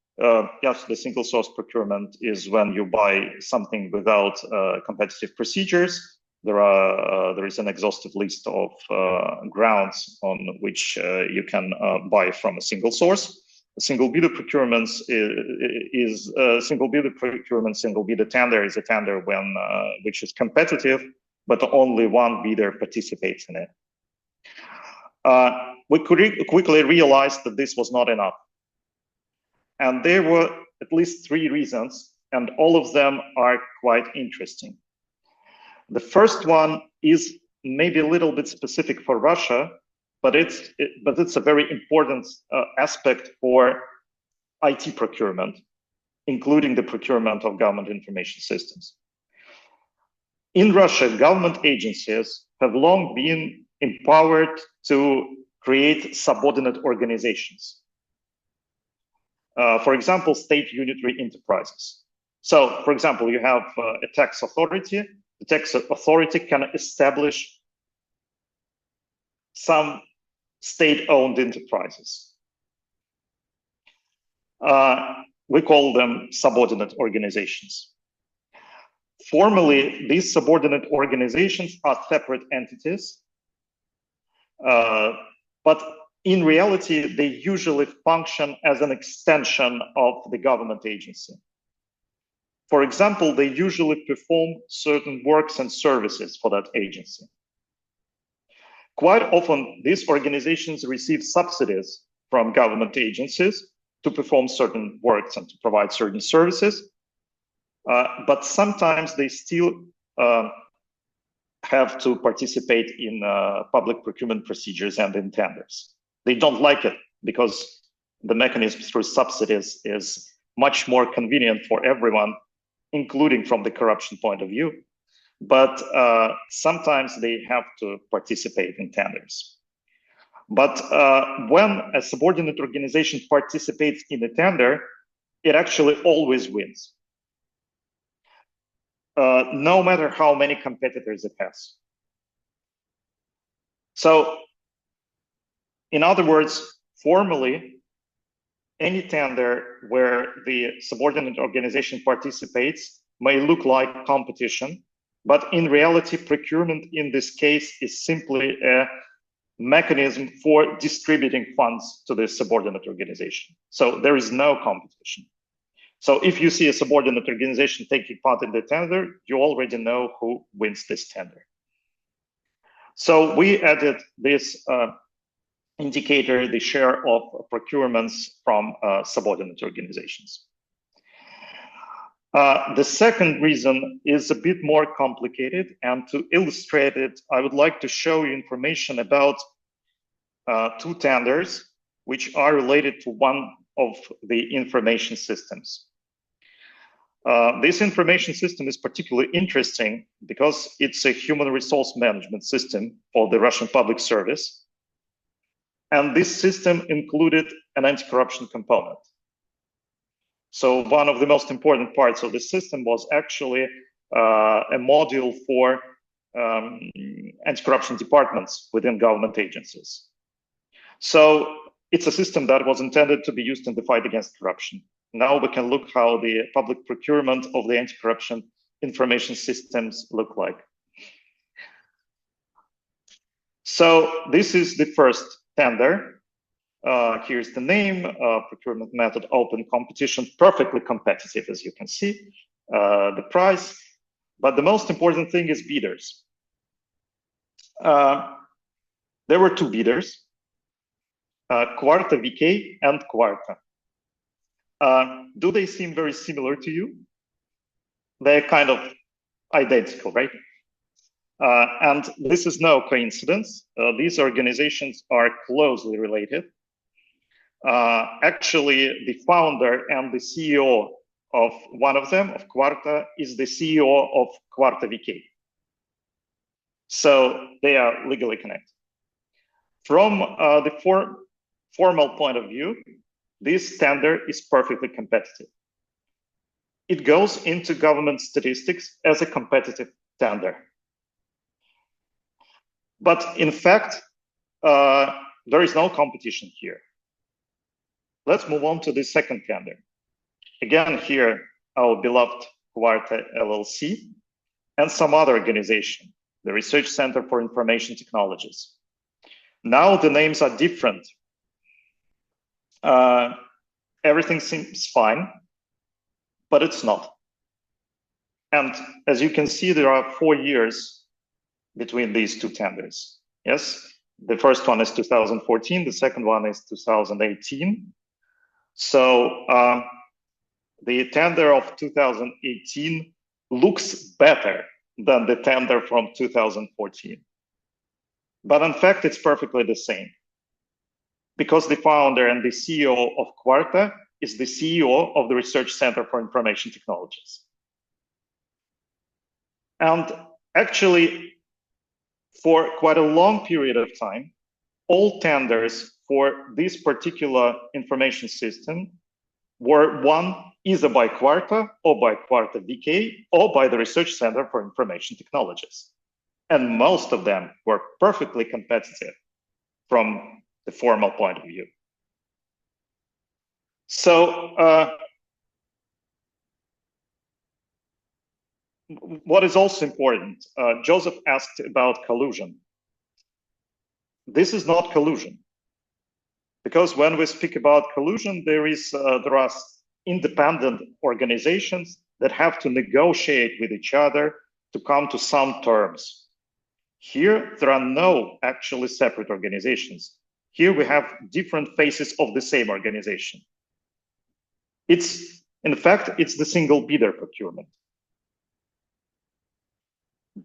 Yes, the single source procurement is when you buy something without competitive procedures. There is an exhaustive list of grounds on which you can buy from a single source. single bidder procurements is single bidder procurement. Single bidder tender is a tender when which is competitive, but only one bidder participates in it. We quickly realized that this was not enough, and there were at least 3 reasons, and all of them are quite interesting. The first one is maybe a little bit specific for Russia, but it's a very important aspect for IT procurement, including the procurement of government information systems. In Russia, government agencies have long been empowered to create subordinate organizations. For example, state unitary enterprises. So, for example, you have a tax authority. The tax authority can establish some state-owned enterprises. We call them subordinate organizations. Formally, these subordinate organizations are separate entities, but in reality, they usually function as an extension of the government agency. For example, they usually perform certain works and services for that agency. Quite often, these organizations receive subsidies from government agencies to perform certain works and to provide certain services, but sometimes they still have to participate in public procurement procedures and in tenders. They don't like it because the mechanism through subsidies is much more convenient for everyone, including from the corruption point of view. But sometimes they have to participate in tenders. But when a subordinate organization participates in a tender, it actually always wins, no matter how many competitors it has. So, in other words, formally, any tender where the subordinate organization participates may look like competition, but in reality, procurement in this case is simply a mechanism for distributing funds to the subordinate organization. So there is no competition. So if you see a subordinate organization taking part in the tender, you already know who wins this tender. So we added this indicator, the share of procurements from subordinate organizations. The second reason is a bit more complicated, and to illustrate it, I would like to show you information about 2 tenders which are related to one of the information systems. This information system is particularly interesting because it's a human resource management system for the Russian public service. And this system included an anti-corruption component. So one of the most important parts of the system was actually a module for anti-corruption departments within government agencies. So it's a system that was intended to be used in the fight against corruption. Now we can look how the public procurement of the anti-corruption information systems look like. So this is the first tender. Here's the name, procurement method, open competition, perfectly competitive, as you can see, the price. But the most important thing is bidders. There were 2 bidders, Quarta VK and Quarta. Do they seem very similar to you? They're kind of identical, right? And this is no coincidence. These organizations are closely related. Actually, the founder and the CEO of one of them, of Quarta, is the CEO of Quarta VK. So they are legally connected. From the formal point of view, this tender is perfectly competitive. It goes into government statistics as a competitive tender. But in fact, there is no competition here. Let's move on to the second tender. Again, here, our beloved Quarta LLC and some other organization, the Research Center for Information Technologies. Now the names are different. everything seems fine, but it's not. And as you can see, there are 4 years between these two tenders. Yes, the first one is 2014, the second one is 2018. So the tender of 2018 looks better than the tender from 2014. But in fact, it's perfectly the same, because the founder and the CEO of Quarta is the CEO of the Research Center for Information Technologies. And actually, for quite a long period of time, all tenders for this particular information system were won either by Quarta or by Quarta VK or by the Research Center for Information Technologies. And most of them were perfectly competitive from the formal point of view. So what is also important, Joseph asked about collusion. This is not collusion, because when we speak about collusion, there are independent organizations that have to negotiate with each other to come to some terms. Here, there are no actually separate organizations. Here we have different faces of the same organization. In fact, it's the single bidder procurement.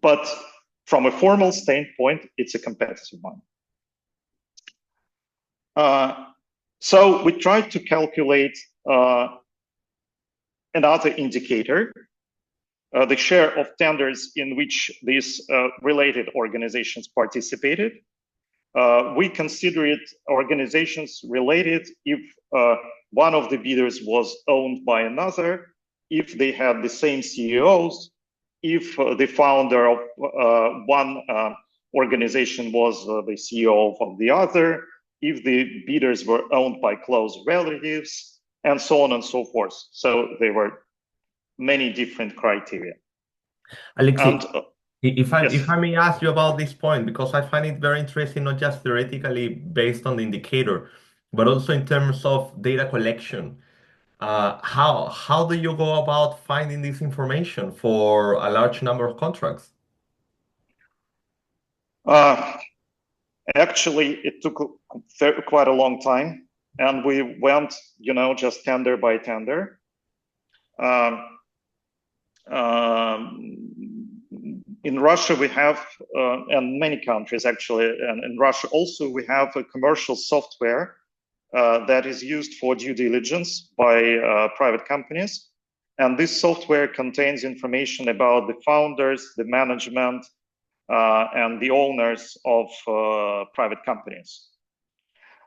But from a formal standpoint, it's a competitive one. So we tried to calculate another indicator, the share of tenders in which these related organizations participated. We consider it organizations related if one of the bidders was owned by another, if they had the same CEOs, if the founder of one organization was the CEO of the other, if the bidders were owned by close relatives, and so on and so forth. So there were many different criteria. Alexey, And, if I may ask you about this point, because I find it very interesting, not just theoretically based on the indicator, but also in terms of data collection. How do you go about finding this information for a large number of contracts? Actually, it took quite a long time, and we went, just tender by tender. In Russia, we have, and many countries actually, and in Russia also, we have a commercial software that is used for due diligence by private companies. And this software contains information about the founders, the management, and the owners of private companies.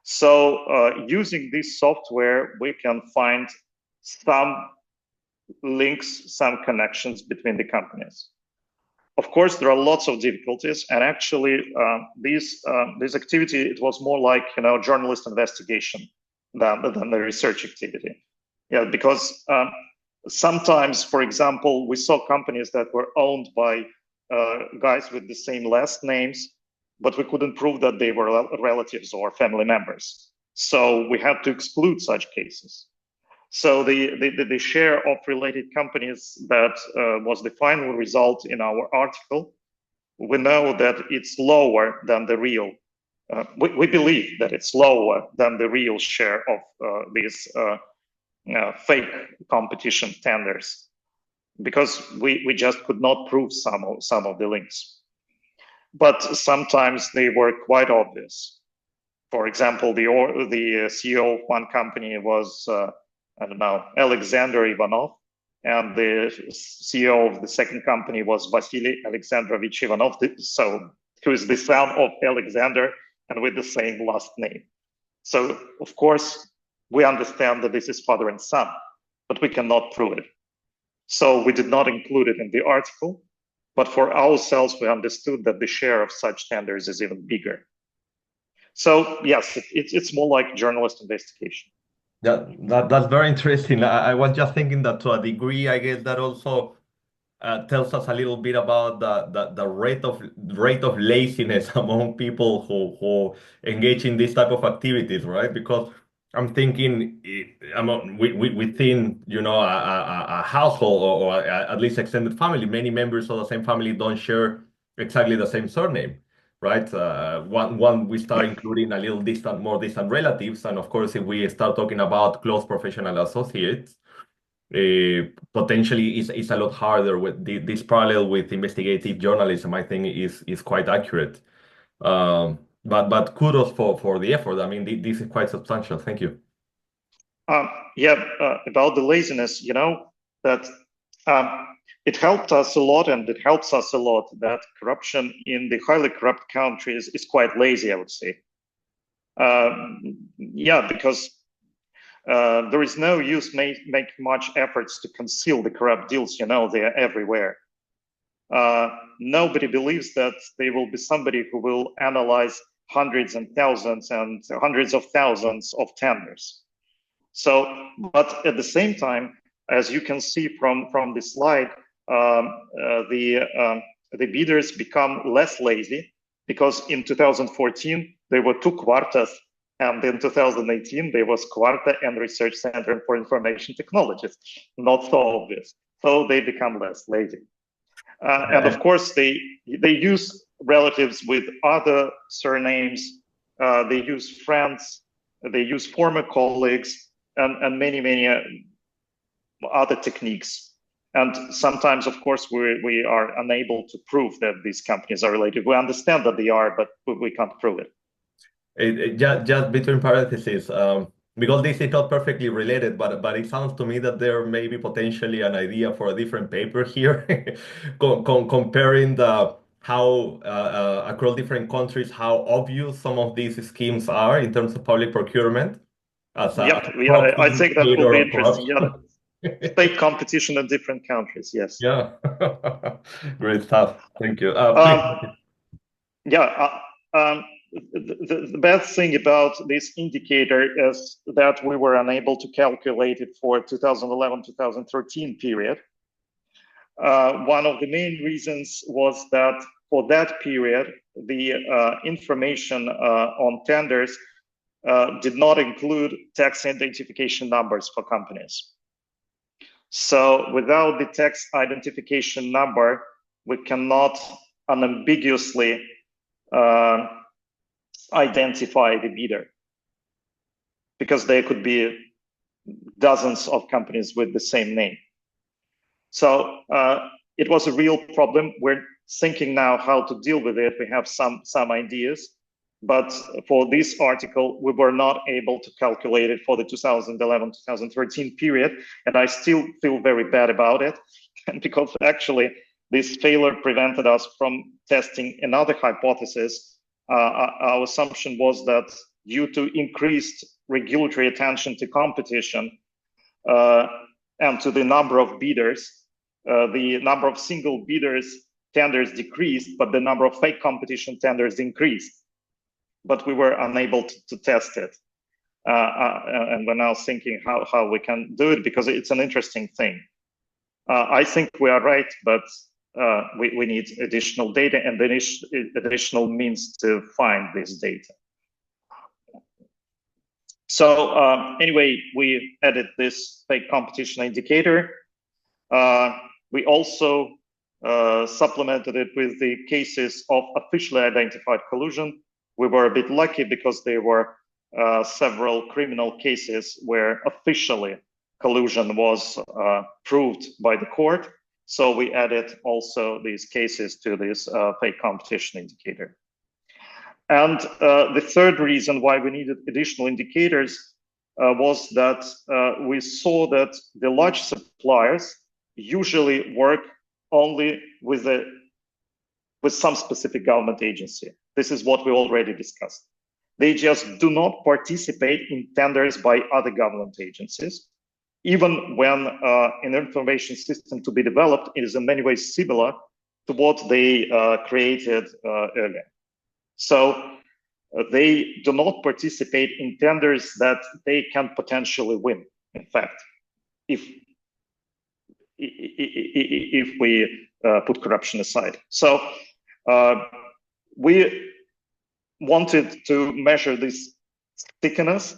So using this software, we can find some links, some connections between the companies. Of course, there are lots of difficulties, and actually, this activity, it was more like journalist investigation than the research activity. Yeah, because sometimes, for example, we saw companies that were owned by guys with the same last names, but we couldn't prove that they were relatives or family members. So we had to exclude such cases. So the share of related companies that was the final result in our article, we know that it's lower than the real, we believe that it's lower than the real share of these fake competition tenders, because we just could not prove some of the links. But sometimes they were quite obvious. For example, the CEO of one company was Alexander Ivanov, and the CEO of the second company was Vasily Alexandrovich Ivanov, so who is the son of Alexander and with the same last name. So, of course, we understand that this is father and son, but we cannot prove it. So we did not include it in the article, but for ourselves, we understood that the share of such tenders is even bigger. So yes, it's more like journalist investigation. That's very interesting. I was just thinking that to a degree, I guess that also tells us a little bit about the rate of laziness among people who engage in this type of activities, right? Because I'm thinking within, a household or at least extended family, many members of the same family don't share exactly the same surname, right? One we start including a little distant, more distant relatives, and of course, if we start talking about close professional associates, potentially is a lot harder. With this parallel with investigative journalism, I think is quite accurate. But kudos for the effort. I mean, this is quite substantial. Thank you. Yeah, about the laziness, that it helped us a lot, and it helps us a lot that corruption in the highly corrupt countries is quite lazy, I would say. Yeah, because there is no use make much efforts to conceal the corrupt deals. They're everywhere. Nobody believes that there will be somebody who will analyze hundreds and thousands and hundreds of thousands of tenders. So, but at the same time, as you can see from the slide, the bidders become less lazy, because in 2014 there were 2 quartas, and in 2018 there was Quarta and Research Center for Information Technologies. Not so obvious. So they become less lazy. And of course, they use relatives with other surnames. They use friends. They use former colleagues, and many other techniques. And sometimes, of course, we are unable to prove that these companies are related. We understand that they are, but we can't prove it. Just between parentheses, because this is not perfectly related, but it sounds to me that there may be potentially an idea for a different paper here, comparing how across different countries, how obvious some of these schemes are in terms of public procurement as Yep, a yeah, I proxy think that will indicator be of interesting. Yeah, corruption. state competition in different countries. Yes. Yeah, great stuff. Thank you. Please. Um, yeah. The bad thing about this indicator is that we were unable to calculate it for 2011-2013 period. One of the main reasons was that for that period, the information on tenders did not include tax identification numbers for companies. So without the tax identification number, we cannot unambiguously identify the bidder, because there could be dozens of companies with the same name. So it was a real problem. We're thinking now how to deal with it. We have some ideas, but for this article, we were not able to calculate it for the 2011-2013 period, and I still feel very bad about it, because actually this failure prevented us from testing another hypothesis. Our assumption was that due to increased regulatory attention to competition and to the number of bidders, the number of single bidders tenders decreased, but the number of fake competition tenders increased. But we were unable to test it. And we're now thinking how we can do it, because it's an interesting thing. I think we are right, but we need additional data and additional means to find this data. So anyway, we added this fake competition indicator. We also supplemented it with the cases of officially identified collusion. We were a bit lucky because there were several criminal cases where officially collusion was proved by the court. So we added also these cases to this fake competition indicator. And the third reason why we needed additional indicators was that we saw that the large suppliers usually work only with some specific government agency. This is what we already discussed. They just do not participate in tenders by other government agencies, even when an information system to be developed is in many ways similar to what they created earlier. So they do not participate in tenders that they can potentially win, in fact, if we put corruption aside. So we wanted to measure this stickiness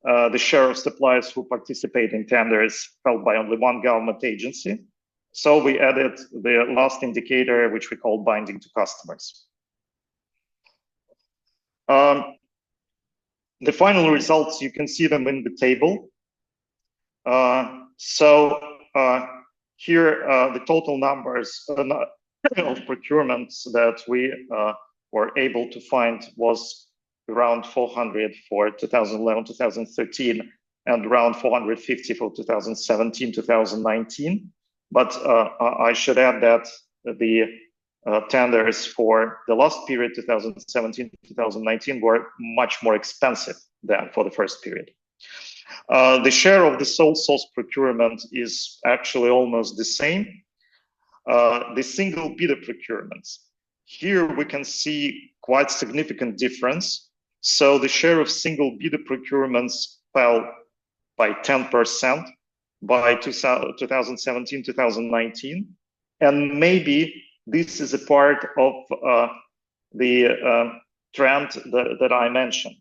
the share of suppliers who participate in tenders held by only one government agency. So we added the last indicator, which we call binding to customers. The final results, you can see them in the table. Here, the total numbers of procurements that we were able to find was around 400 for 2011-2013 and around 450 for 2017-2019. But I should add that the tenders for the last period, 2017-2019, were much more expensive than for the first period. The share of the sole source procurement is actually almost the same. The single bidder procurements, here we can see quite significant difference. So the share of single bidder procurements fell by 10% by 2017-2019, and maybe this is a part of the trend that I mentioned.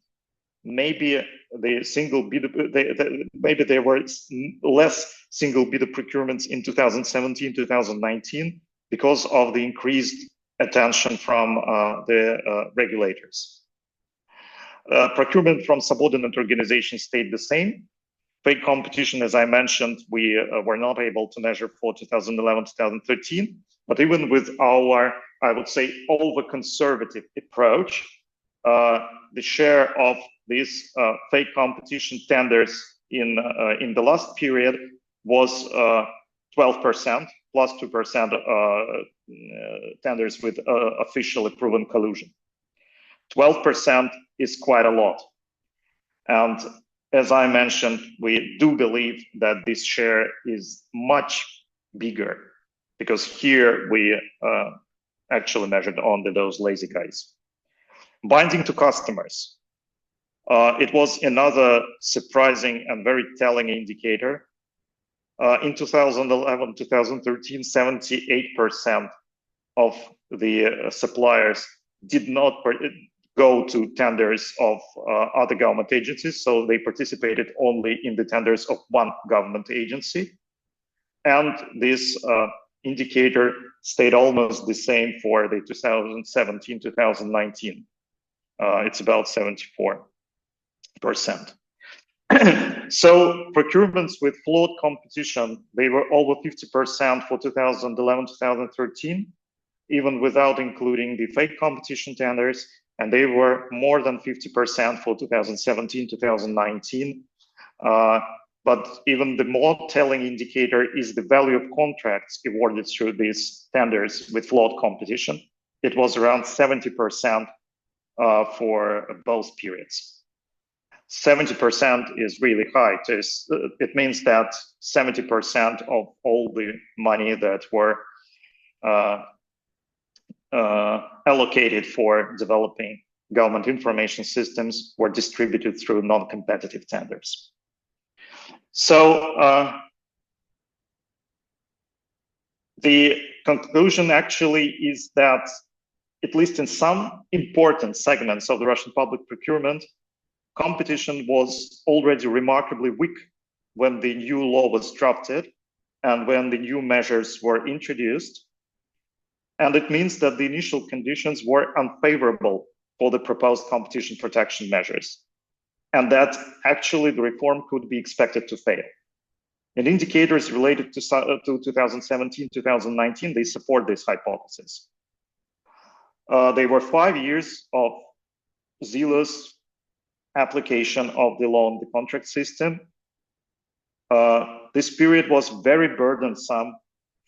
Maybe the single bidder, maybe there were less single bidder procurements in 2017-2019 because of the increased attention from the regulators. Procurement from subordinate organizations stayed the same. Fake competition, as I mentioned, we were not able to measure for 2011-2013, but even with our, I would say, over-conservative approach, the share of these fake competition tenders in the last period was 12%, plus 2% tenders with officially proven collusion. 12% is quite a lot. And as I mentioned, we do believe that this share is much bigger because here we actually measured only those lazy guys. Binding to customers. It was another surprising and very telling indicator. In 2011-2013, 78% of the suppliers did not go to tenders of other government agencies, so they participated only in the tenders of one government agency. And this indicator stayed almost the same for the 2017-2019. It's about 74%. So procurements with flawed competition, they were over 50% for 2011-2013, even without including the fake competition tenders, and they were more than 50% for 2017-2019. But even the more telling indicator is the value of contracts awarded through these tenders with flawed competition. It was around 70% for both periods. 70% is really high. It means that 70% of all the money that were allocated for developing government information systems were distributed through non-competitive tenders. So the conclusion actually is that, at least in some important segments of the Russian public procurement, competition was already remarkably weak when the new law was drafted and when the new measures were introduced. And it means that the initial conditions were unfavorable for the proposed competition protection measures, and that actually the reform could be expected to fail. And indicators related to 2017-2019, they support this hypothesis. They were 5 years of zealous application of the law on the contract system. This period was very burdensome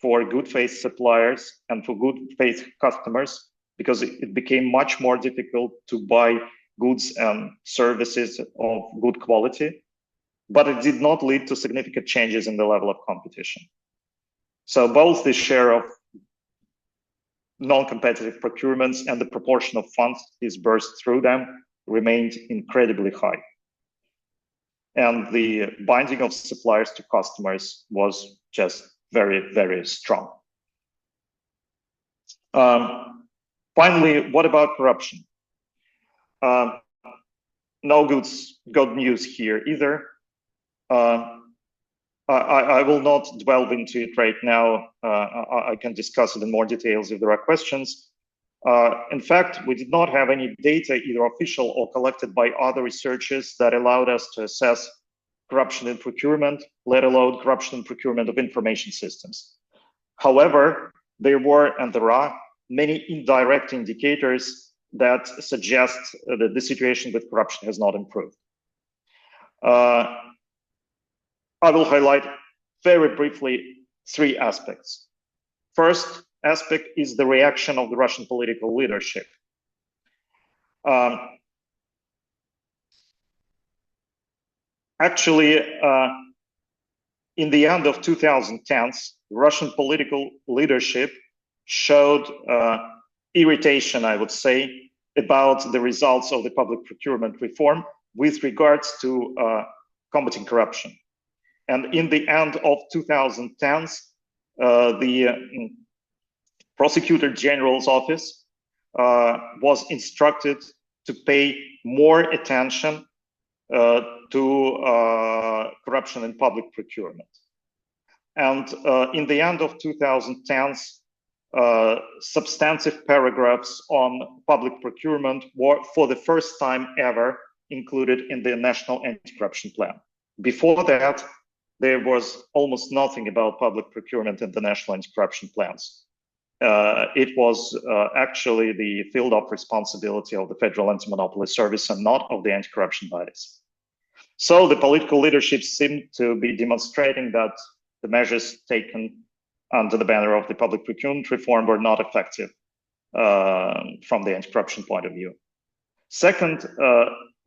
for good faith suppliers and for good faith customers because it became much more difficult to buy goods and services of good quality, but it did not lead to significant changes in the level of competition. So both the share of non-competitive procurements and the proportion of funds disbursed through them remained incredibly high. And the binding of suppliers to customers was just very, very strong. Finally, what about corruption? no good news here either. I will not delve into it right now. I can discuss it in more details if there are questions. In fact, we did not have any data, either official or collected by other researchers, that allowed us to assess corruption in procurement, let alone corruption in procurement of information systems. However, there were and there are many indirect indicators that suggest that the situation with corruption has not improved. I will highlight very briefly three aspects. First aspect is the reaction of the Russian political leadership. Actually, in the end of 2010s, Russian political leadership showed irritation, I would say, about the results of the public procurement reform with regards to combating corruption. And in the end of 2010s, the Prosecutor General's office was instructed to pay more attention to corruption in public procurement. And in the end of 2010s, substantive paragraphs on public procurement were, for the first time ever, included in the National Anti-Corruption Plan. Before that, there was almost nothing about public procurement in the national anti-corruption plans. It was actually the field of responsibility of the Federal Anti-Monopoly Service and not of the anti-corruption bodies. So the political leadership seemed to be demonstrating that the measures taken under the banner of the public procurement reform were not effective from the anti-corruption point of view. Second,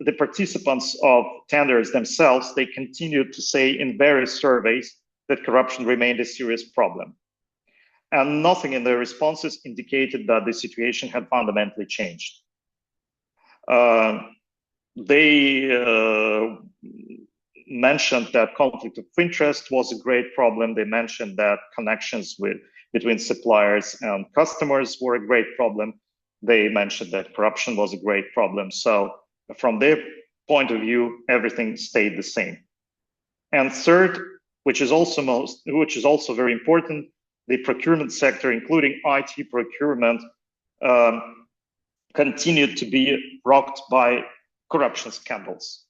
the participants of tenders themselves, they continued to say in various surveys that corruption remained a serious problem. And nothing in their responses indicated that the situation had fundamentally changed. They mentioned that conflict of interest was a great problem. They mentioned that connections between suppliers and customers were a great problem. They mentioned that corruption was a great problem. So from their point of view, everything stayed the same. And third, which is also very important, the procurement sector, including IT procurement, continued to be rocked by corruption scandals.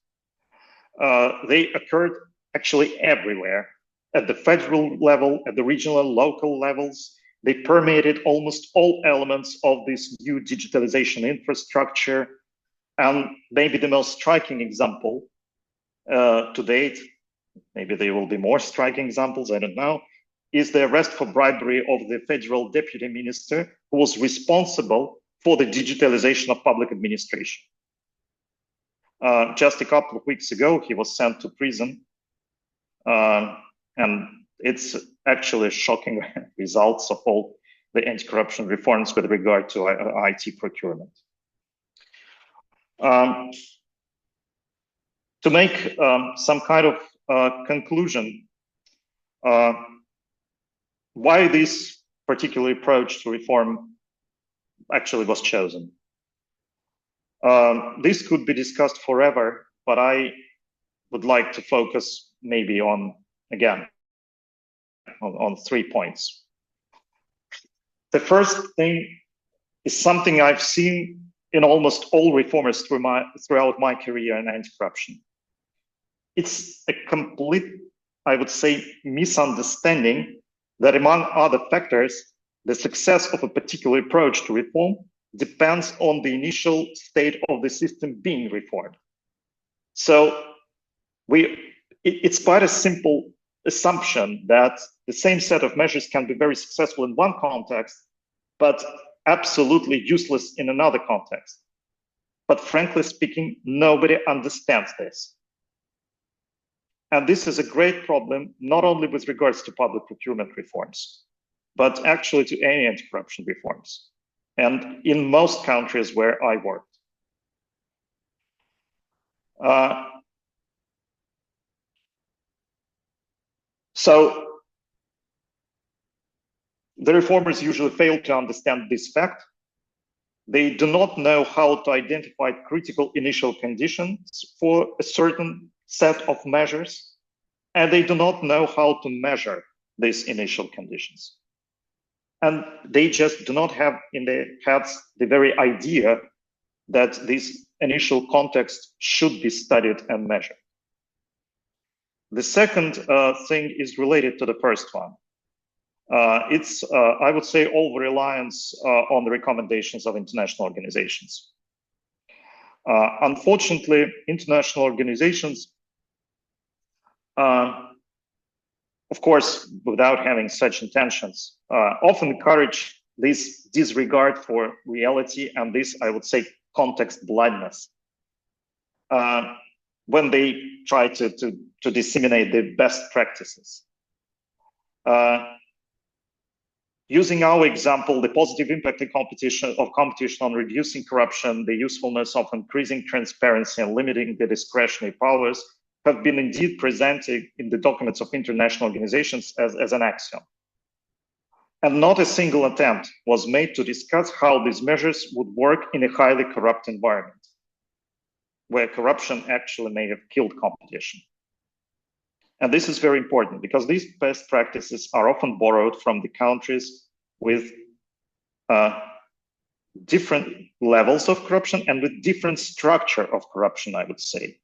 They occurred actually everywhere, at the federal level, at the regional and local levels. They permeated almost all elements of this new digitalization infrastructure. And maybe the most striking example to date, maybe there will be more striking examples, I don't know, is the arrest for bribery of the federal deputy minister who was responsible for the digitalization of public administration. Just a couple of weeks ago, he was sent to prison. And it's actually shocking results of all the anti-corruption reforms with regard to IT procurement. To make some kind of conclusion, why this particular approach to reform actually was chosen. This could be discussed forever, but I would like to focus maybe on, again, on 3 points. The first thing is something I've seen in almost all reformers throughout my career in anti-corruption. It's a complete, I would say, misunderstanding that, among other factors, the success of a particular approach to reform depends on the initial state of the system being reformed. So it's quite a simple assumption that the same set of measures can be very successful in one context, but absolutely useless in another context. But frankly speaking, nobody understands this. And this is a great problem, not only with regards to public procurement reforms, but actually to any anti-corruption reforms, and in most countries where I worked. So the reformers usually fail to understand this fact, They do not know how to identify critical initial conditions for a certain set of measures, and they do not know how to measure these initial conditions. And they just do not have in their heads the very idea that this initial context should be studied and measured. The second thing is related to the first one. It's, I would say, over-reliance on the recommendations of international organizations. Unfortunately, international organizations, of course, without having such intentions, often encourage this disregard for reality and this, I would say, context blindness when they try to disseminate the best practices. Using our example, the positive impact of competition on reducing corruption, the usefulness of increasing transparency and limiting the discretionary powers have been indeed presented in the documents of international organizations as an axiom. And not a single attempt was made to discuss how these measures would work in a highly corrupt environment, where corruption actually may have killed competition. And this is very important because these best practices are often borrowed from the countries with different levels of corruption and with different structure of corruption, I would say.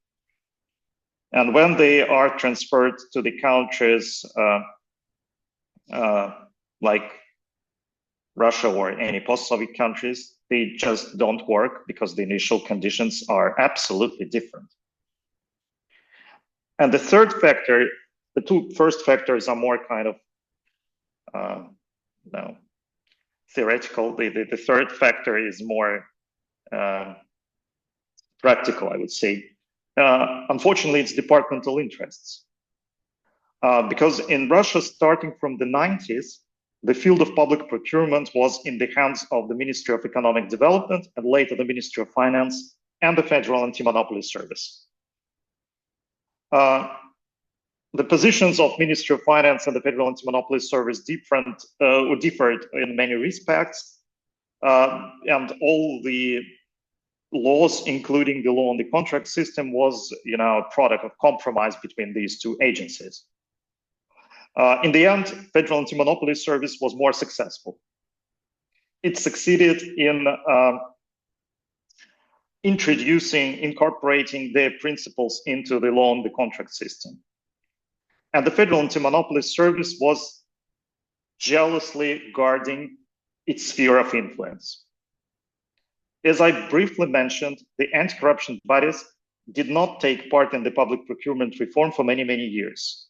And when they are transferred to the countries like Russia or any post-Soviet countries, they just don't work because the initial conditions are absolutely different. And the third factor, the two first factors are more kind of theoretical. The third factor is more practical, I would say. Unfortunately, it's departmental interests. Because in Russia, starting from the 90s, the field of public procurement was in the hands of the Ministry of Economic Development and later the Ministry of Finance and the Federal Anti-Monopoly Service. The positions of Ministry of Finance and the Federal Anti-Monopoly Service differed in many respects, and all the laws, including the law on the contract system, was, a product of compromise between these two agencies. In the end, Federal Anti-Monopoly Service was more successful. It succeeded in incorporating their principles into the law on the contract system. And the Federal Anti-Monopoly Service was jealously guarding its sphere of influence. As I briefly mentioned, the anti-corruption bodies did not take part in the public procurement reform for many, many years.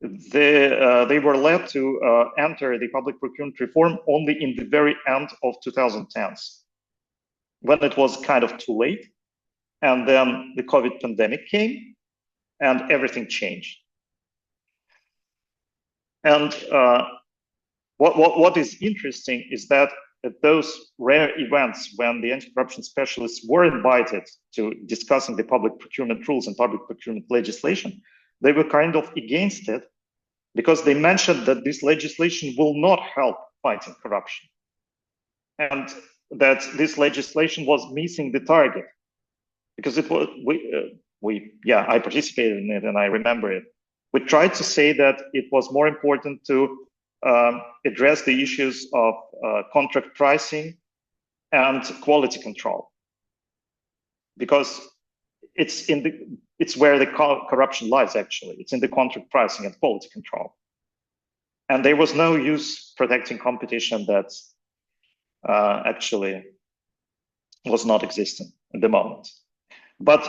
They were led to enter the public procurement reform only in the very end of 2010s, when it was kind of too late. And then the COVID pandemic came and everything changed. And what is interesting is that at those rare events when the anti-corruption specialists were invited to discussing the public procurement rules and public procurement legislation, they were kind of against it because they mentioned that this legislation will not help fighting corruption and that this legislation was missing the target because it was, I participated in it and I remember it. We tried to say that it was more important to address the issues of contract pricing and quality control, because it's where the corruption lies, actually. It's in the contract pricing and quality control. And there was no use protecting competition that actually was not existing at the moment. But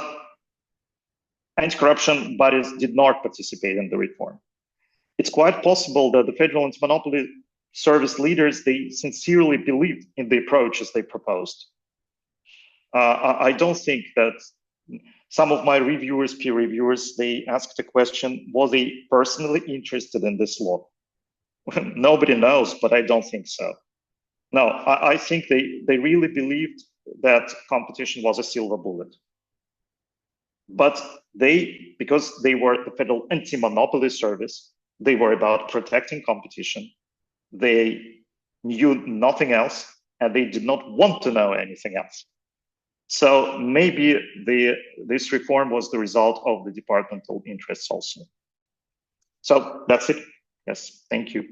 anti-corruption bodies did not participate in the reform. It's quite possible that the Federal Anti-Monopoly Service leaders, they sincerely believed in the approaches they proposed. I don't think that some of my reviewers, peer reviewers, they asked the question, was they personally interested in this law? Nobody knows, but I don't think so. No, I think they really believed that competition was a silver bullet. But because they were the Federal Anti-Monopoly Service, they were about protecting competition. They knew nothing else, and they did not want to know anything else. So maybe this reform was the result of the departmental interests also. So that's it. Yes, thank you.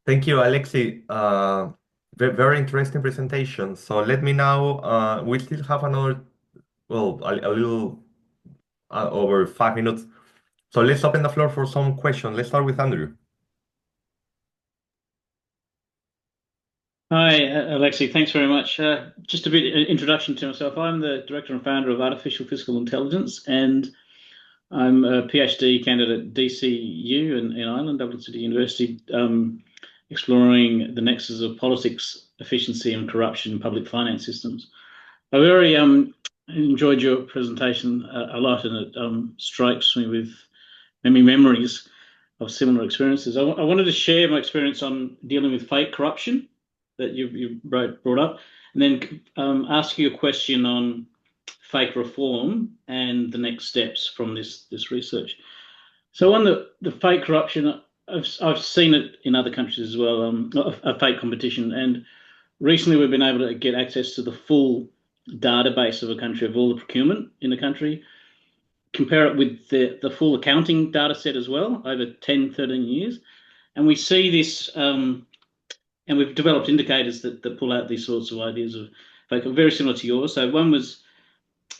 Thank you, Alexey. Very interesting presentation. So let me now, we still have another, well, a little over 5 minutes. So let's open the floor for some questions. Let's start with Andrew. Hi, Alexey. Thanks very much. Just a bit introduction to myself. I'm the director and founder of Artificial Fiscal Intelligence, and I'm a PhD candidate at DCU in Ireland, Dublin City University, exploring the nexus of politics, efficiency, and corruption in public finance systems. I very enjoyed your presentation a lot, and it strikes me with many memories of similar experiences. I wanted to share my experience on dealing with fake corruption that you brought up, and then ask you a question on fake reform and the next steps from this research. So on the fake corruption, I've seen it in other countries as well, a fake competition, and recently we've been able to get access to the full database of a country, of all the procurement in the country, compare it with the full accounting data set as well over 10, 13 years, and we see this. And we've developed indicators that pull out these sorts of ideas of fake, very similar to yours. So one was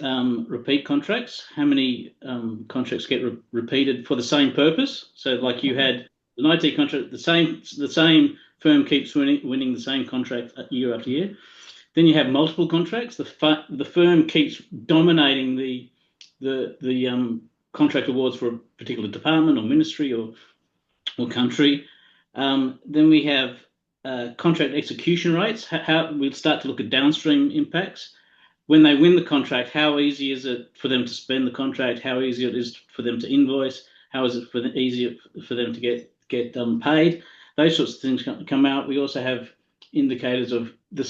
repeat contracts. How many contracts get repeated for the same purpose? So like you had an IT contract, the same firm keeps winning the same contract year after year. Then you have multiple contracts. The firm keeps dominating the contract awards for a particular department or ministry or country. Then we have contract execution rates. How we'll start to look at downstream impacts. When they win the contract, how easy is it for them to spend the contract? How easy it is for them to invoice? How is it easier for them to get paid? Those sorts of things come out. We also have indicators of the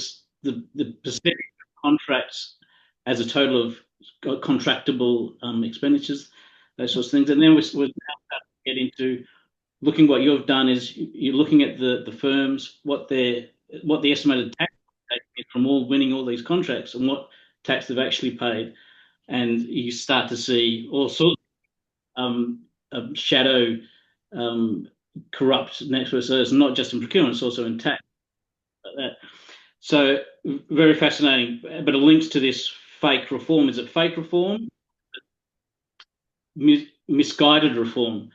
percentage of contracts as a total of contractable expenditures, those sorts of things. And then we're now starting to get into looking. What you've done is you're looking at the firms, what the estimated tax is from winning all these contracts and what tax they've actually paid, and you start to see all sorts of shadow corrupt networks. So it's not just in procurement; it's also in tax. Like that. So very fascinating. But it links to this fake reform. Is it fake reform? Misguided reform?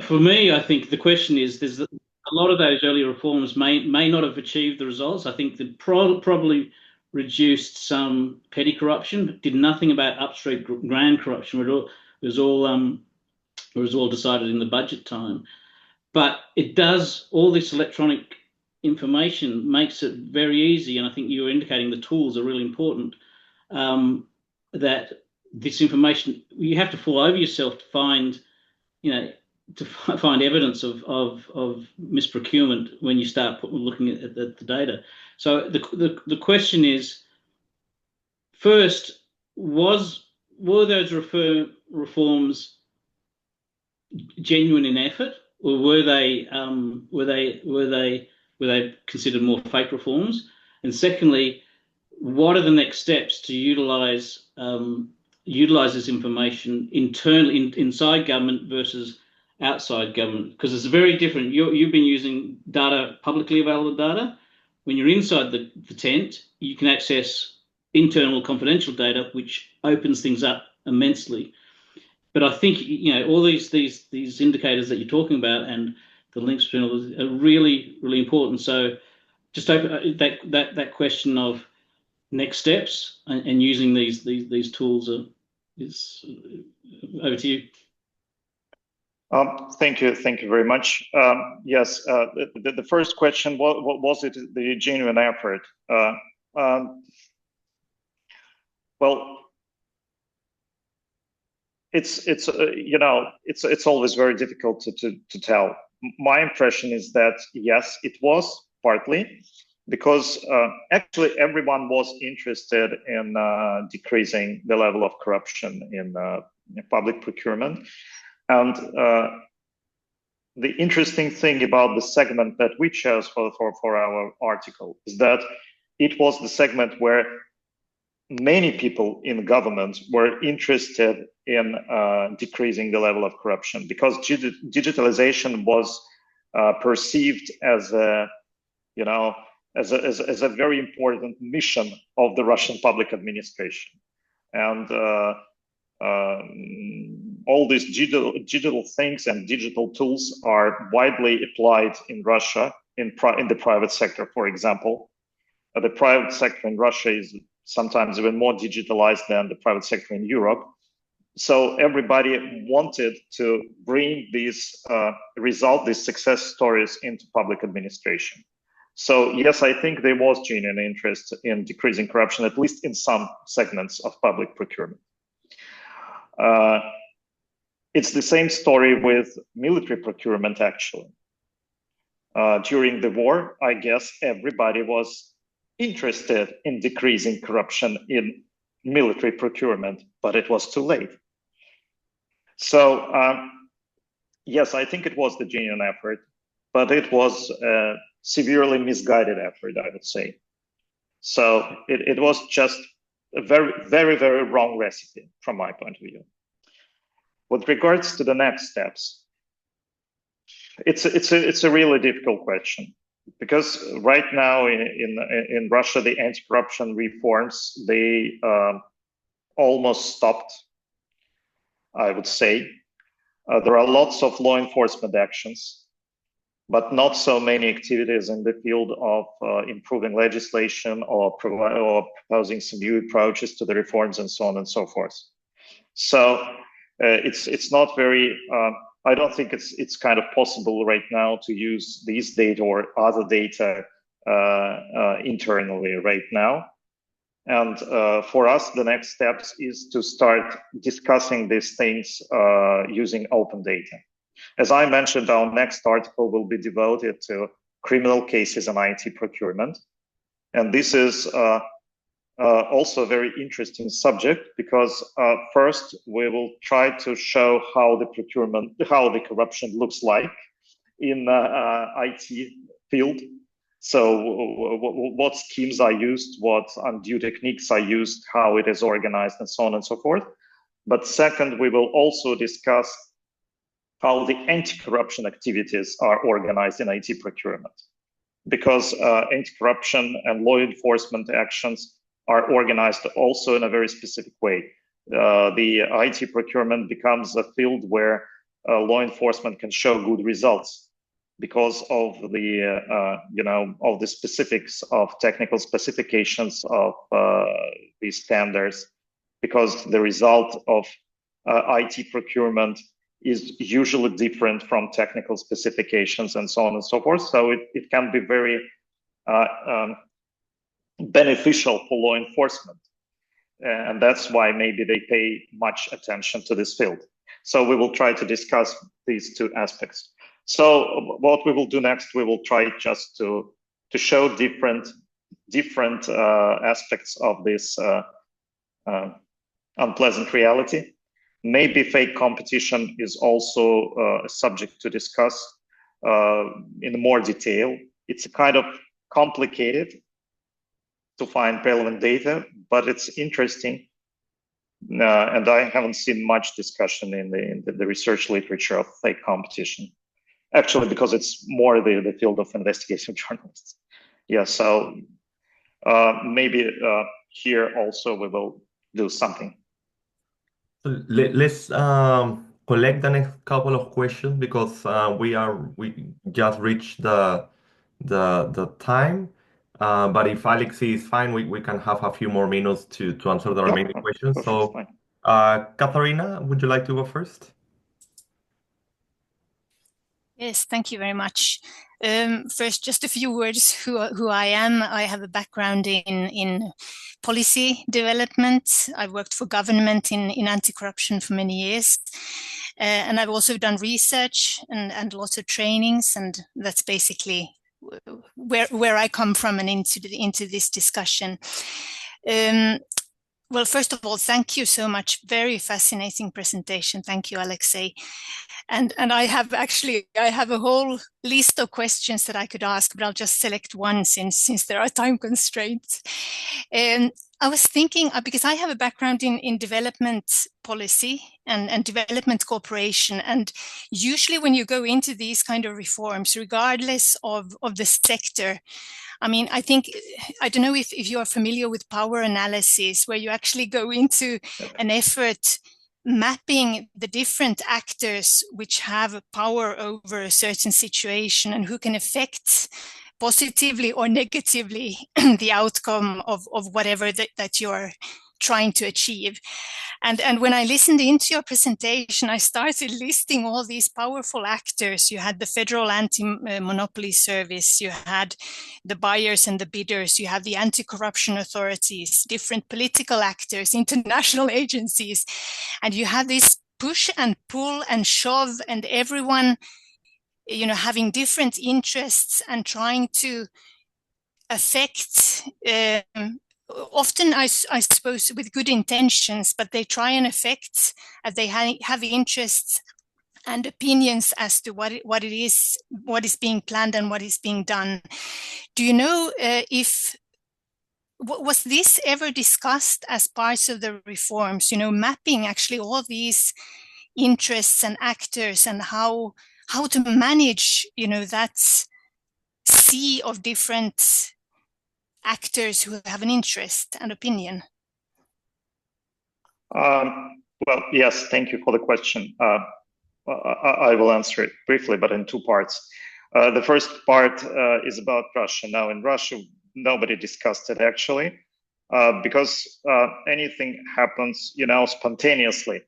For me, I think the question is, there's a lot of those early reforms may not have achieved the results. I think they probably reduced some petty corruption, did nothing about upstream grand corruption. It was all decided in the budget time. But it does, all this electronic information makes it very easy, and I think you were indicating the tools are really important, that this information, you have to fall over yourself to find, to find evidence of misprocurement when you start looking at the data. So the question is, first, were those reforms genuine in effort, or were they considered more fake reforms? And secondly, what are the next steps to utilize this information internally inside government versus outside government? Because it's very different. You've been using data, publicly available data. When you're inside the tent, you can access internal confidential data, which opens things up immensely. But I think all these indicators that you're talking about and the links between all those are really, really important. So just open that question of next steps and using these tools is over to you. Thank you very much. Yes, the first question, what was it the genuine effort? Well, it's always very difficult to tell. My impression is that yes, it was partly because actually everyone was interested in decreasing the level of corruption in public procurement, and the interesting thing about the segment that we chose for our article is that it was the segment where many people in government were interested in decreasing the level of corruption, because digitalization was perceived as a, you know, as a very important mission of the Russian public administration. And all these digital things and digital tools are widely applied in Russia, in the private sector, for example. The private sector in Russia is sometimes even more digitalized than the private sector in Europe. So everybody wanted to bring these these success stories into public administration. So yes, I think there was genuine interest in decreasing corruption, at least in some segments of public procurement. It's the same story with military procurement, actually. During the war, I guess everybody was interested in decreasing corruption in military procurement, but it was too late. So yes, I think it was the genuine effort, but it was a severely misguided effort, I would say. So it was just a very, very, very wrong recipe from my point of view. With regards to the next steps, it's a really difficult question, because right now in Russia, the anti-corruption reforms, they almost stopped, I would say. There are lots of law enforcement actions, but not so many activities in the field of improving legislation or proposing some new approaches to the reforms and so on and so forth. So it's not very, I don't think it's kind of possible right now to use these data or other data internally right now. And for us, the next steps is to start discussing these things using open data. As I mentioned, our next article will be devoted to criminal cases and IT procurement. And this is also a very interesting subject, because first we will try to show how the corruption looks like in IT field. So what schemes are used, what undue techniques are used, how it is organized, and so on and so forth. But second, we will also discuss how the anti-corruption activities are organized in IT procurement, because anti-corruption and law enforcement actions are organized also in a very specific way. The IT procurement becomes a field where law enforcement can show good results because of the of the specifics of technical specifications of these standards, because the result of IT procurement is usually different from technical specifications and so on and so forth. So it can be very beneficial for law enforcement. And that's why maybe they pay much attention to this field. So we will try to discuss these two aspects. So what we will do next, we will try just to show different aspects of this unpleasant reality. Maybe fake competition is also a subject to discuss in more detail. It's kind of complicated to find relevant data, but it's interesting. And I haven't seen much discussion in the research literature of fake competition, actually, because it's more the field of investigative journalists. Yeah, so maybe here also we will do something. So let's collect the next couple of questions, because we just reached the time. But if Alexey is fine, we can have a few more minutes to answer the remaining questions. So, Katharina, would you like to go first? Yes, thank you very much. First, just a few words who I am. I have a background in policy development. I've worked for government in anti-corruption for many years. And I've also done research and lots of trainings. And that's basically where I come from and into this discussion. Well, first of all, thank you so much. Very fascinating presentation. Thank you, Alexey. And I have a whole list of questions that I could ask, but I'll just select one since there are time constraints. And I was thinking, because I have a background in development policy and development cooperation, and usually when you go into these kind of reforms, regardless of the sector, I mean, I don't know if you are familiar with power analysis, where you actually go into an effort mapping the different actors which have power over a certain situation and who can affect positively or negatively the outcome of whatever that you're trying to achieve. And when I listened into your presentation, I started listing all these powerful actors. You had the Federal Anti-Monopoly Service, you had the buyers and the bidders, you have the anti-corruption authorities, different political actors, international agencies, and you have this push and pull and shove, and everyone, you know, having different interests and trying to affect often, I suppose, with good intentions, but they try and affect, they have interests and opinions as to what is being planned and what is being done. Do you know if was this ever discussed as part of the reforms? You know, mapping actually all these interests and actors and how to manage, you know, that sea of different actors who have an interest and opinion? Well, yes, thank you for the question. I will answer it briefly, but in two parts. The first part is about Russia. Now, in Russia, nobody discussed it actually, because anything happens, you know, spontaneously.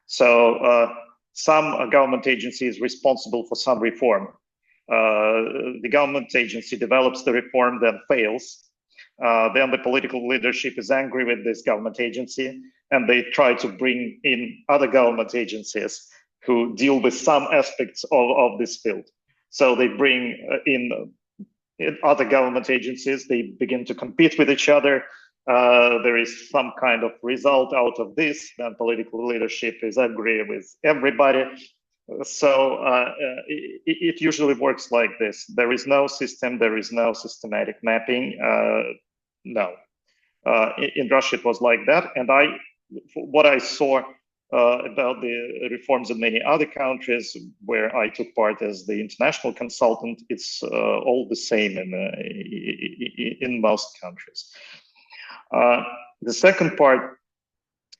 So some government agency is responsible for some reform. The government agency develops the reform, then fails. Then the political leadership is angry with this government agency, and they try to bring in other government agencies who deal with some aspects of this field. So they bring in other government agencies, they begin to compete with each other. There is some kind of result out of this, then political leadership is angry with everybody. So it usually works like this. There is no system, there is no systematic mapping. No. In Russia, it was like that. And what I saw about the reforms in many other countries where I took part as the international consultant, it's all the same in most countries. The second part,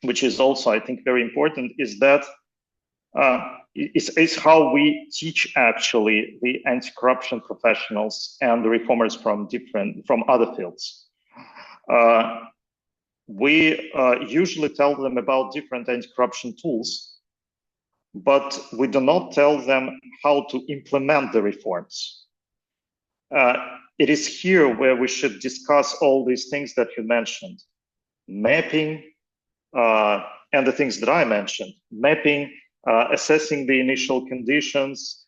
which is also, I think, very important, is that is how we teach actually the anti-corruption professionals and the reformers from other fields. We usually tell them about different anti-corruption tools, but we do not tell them how to implement the reforms. It is here where we should discuss all these things that you mentioned. Mapping, and the things that I mentioned. Mapping, assessing the initial conditions,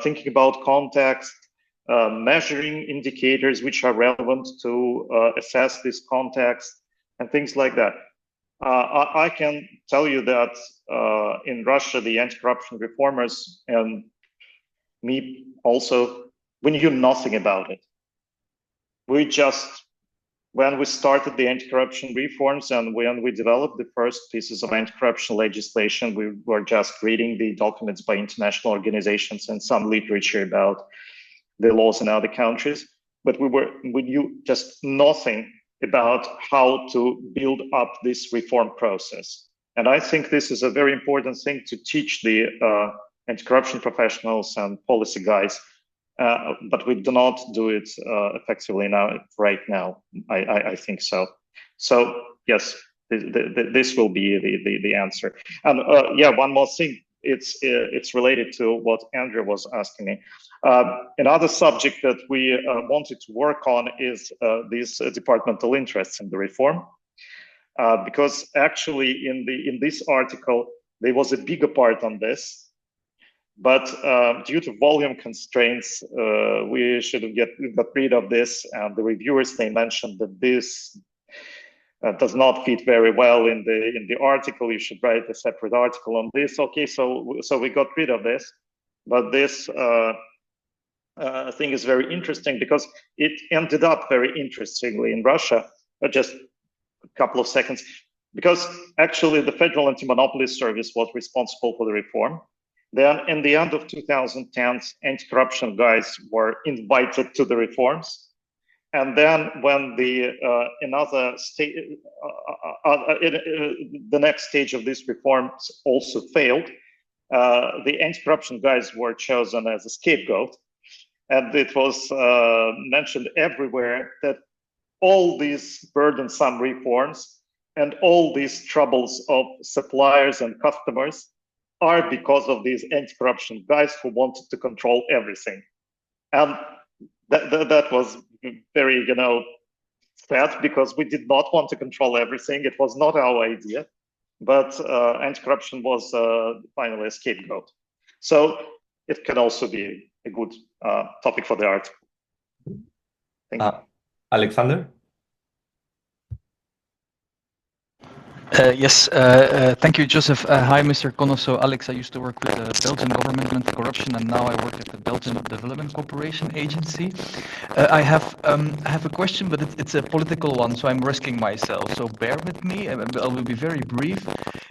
thinking about context, measuring indicators which are relevant to assess this context, and things like that. I can tell you that in Russia, the anti-corruption reformers and me also, we knew nothing about it. We just, when we started the anti-corruption reforms and when we developed the first pieces of anti-corruption legislation, we were just reading the documents by international organizations and some literature about the laws in other countries, but we knew just nothing about how to build up this reform process. And I think this is a very important thing to teach the anti-corruption professionals and policy guys, but we do not do it effectively right now. I think so. So yes, this will be the answer. And yeah, one more thing. It's related to what Andrew was asking me. Another subject that we wanted to work on is these departmental interests in the reform, because actually in this article there was a bigger part on this, but due to volume constraints, we should have got rid of this. And the reviewers, they mentioned that does not fit very well in the article. You should write a separate article on this. Okay, so we got rid of this, but this thing is very interesting because it ended up very interestingly in Russia. Just a couple of seconds, because actually the Federal Anti-Monopoly Service was responsible for the reform. Then in the end of 2010, anti-corruption guys were invited to the reforms. And then when the the next stage of these reforms also failed, the anti-corruption guys were chosen as a scapegoat. And it was mentioned everywhere that all these burdensome reforms and all these troubles of suppliers and customers are because of these anti-corruption guys who wanted to control everything. And that was very, sad, because we did not want to control everything. It was not our idea, but anti-corruption was finally a scapegoat. So it can also be a good topic for the article. Thank you. Alexander? Yes, thank you, Joseph. Hi, Mr. Konov. So, Alex, I used to work with the Belgian government anti-corruption, and now I work at the Belgian Development Cooperation Agency. I have a question, but it's a political one, so I'm risking myself. So bear with me. I will be very brief.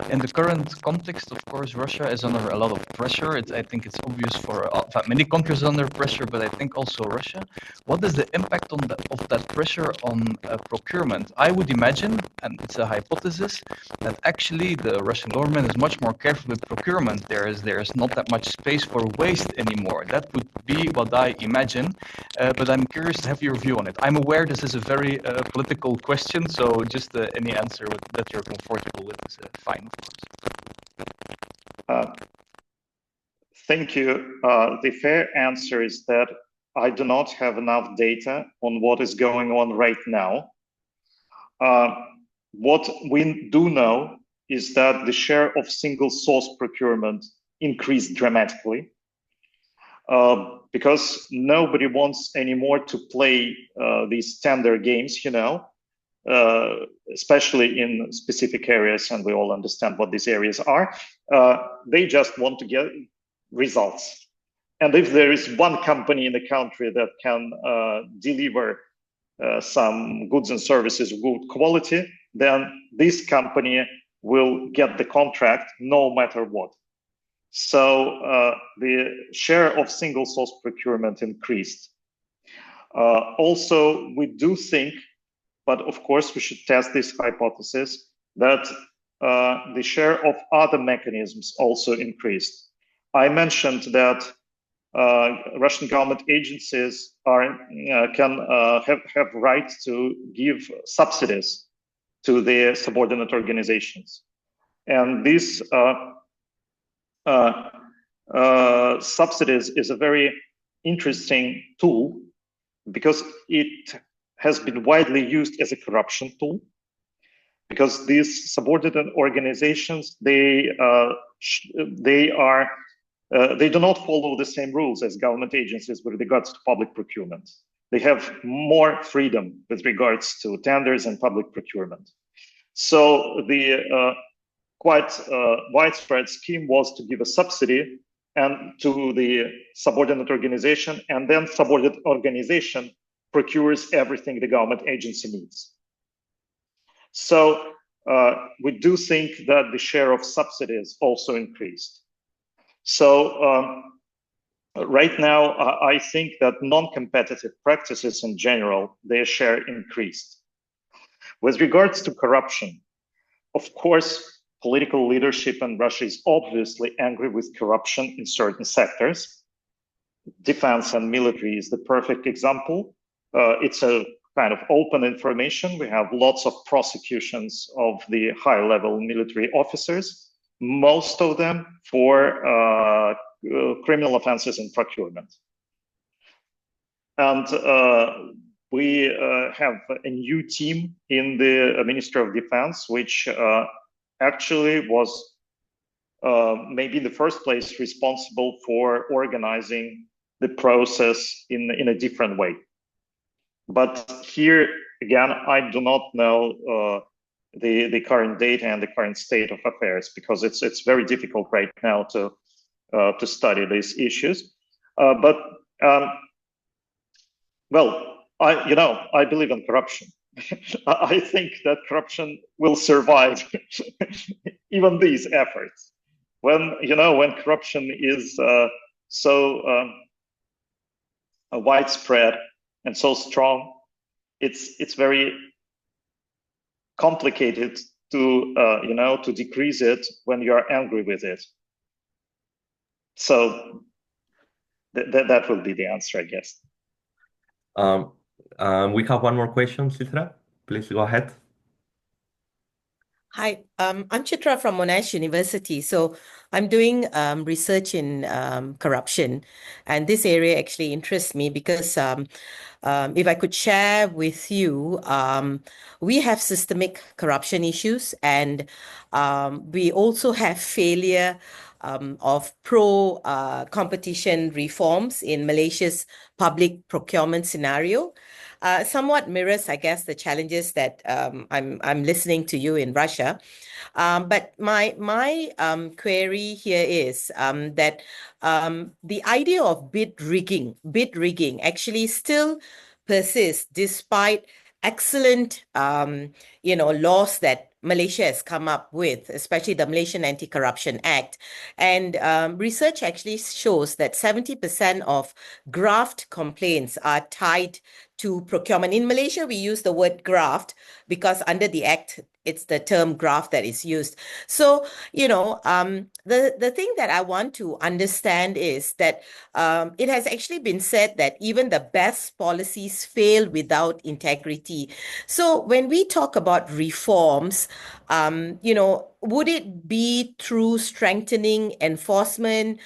In the current context, of course, Russia is under a lot of pressure. I think it's obvious for many countries under pressure, but I think also Russia. What is the impact of that pressure on procurement? I would imagine, and it's a hypothesis, that actually the Russian government is much more careful with procurement. There is not that much space for waste anymore. That would be what I imagine, but I'm curious to have your view on it. I'm aware this is a very political question, so just any answer that you're comfortable with is fine, of course. Thank you. The fair answer is that I do not have enough data on what is going on right now. What we do know is that the share of single source procurement increased dramatically because nobody wants anymore to play these tender games, especially in specific areas, and we all understand what these areas are. They just want to get results. And if there is one company in the country that can deliver some goods and services of good quality, then this company will get the contract no matter what. So the share of single source procurement increased. Also, we do think, but of course we should test this hypothesis, that the share of other mechanisms also increased. I mentioned that Russian government agencies can have right to give subsidies to their subordinate organizations, and these subsidies is a very interesting tool because it has been widely used as a corruption tool. Because these subordinate organizations, they do not follow the same rules as government agencies with regards to public procurement. They have more freedom with regards to tenders and public procurement. So the quite widespread scheme was to give a subsidy and to the subordinate organization, and then subordinate organization procures everything the government agency needs. So we do think that the share of subsidies also increased. So right now, I think that non-competitive practices in general, their share increased. With regards to corruption, of course, political leadership in Russia is obviously angry with corruption in certain sectors. Defense and military is the perfect example. It's a kind of open information. We have lots of prosecutions of the high-level military officers, most of them for criminal offenses in procurement. And we have a new team in the Ministry of Defense, which actually was maybe in the first place responsible for organizing the process in a different way. But here, again, I do not know the current data and the current state of affairs, because it's very difficult right now to study these issues. Well, I believe in corruption. I think that corruption will survive even these efforts. When corruption is so widespread and so strong, it's very complicated to to decrease it when you are angry with it. So that will be the answer, I guess. We have one more question, Chitra. Please go ahead. Hi, I'm Chitra from Monash University. So I'm doing research in corruption, and this area actually interests me because if I could share with you, we have systemic corruption issues, and we also have failure of pro-competition reforms in Malaysia's public procurement scenario. Somewhat mirrors, I guess, the challenges that I'm listening to you in Russia. But my query here is that the idea of bid rigging actually still persists despite excellent laws that Malaysia has come up with, especially the Malaysian Anti-Corruption Act. And research actually shows that 70% of graft complaints are tied to procurement. In Malaysia, we use the word graft because under the Act, it's the term graft that is used. So, the thing that I want to understand is that it has actually been said that even the best policies fail without integrity. So when we talk about reforms, would it be through strengthening enforcement,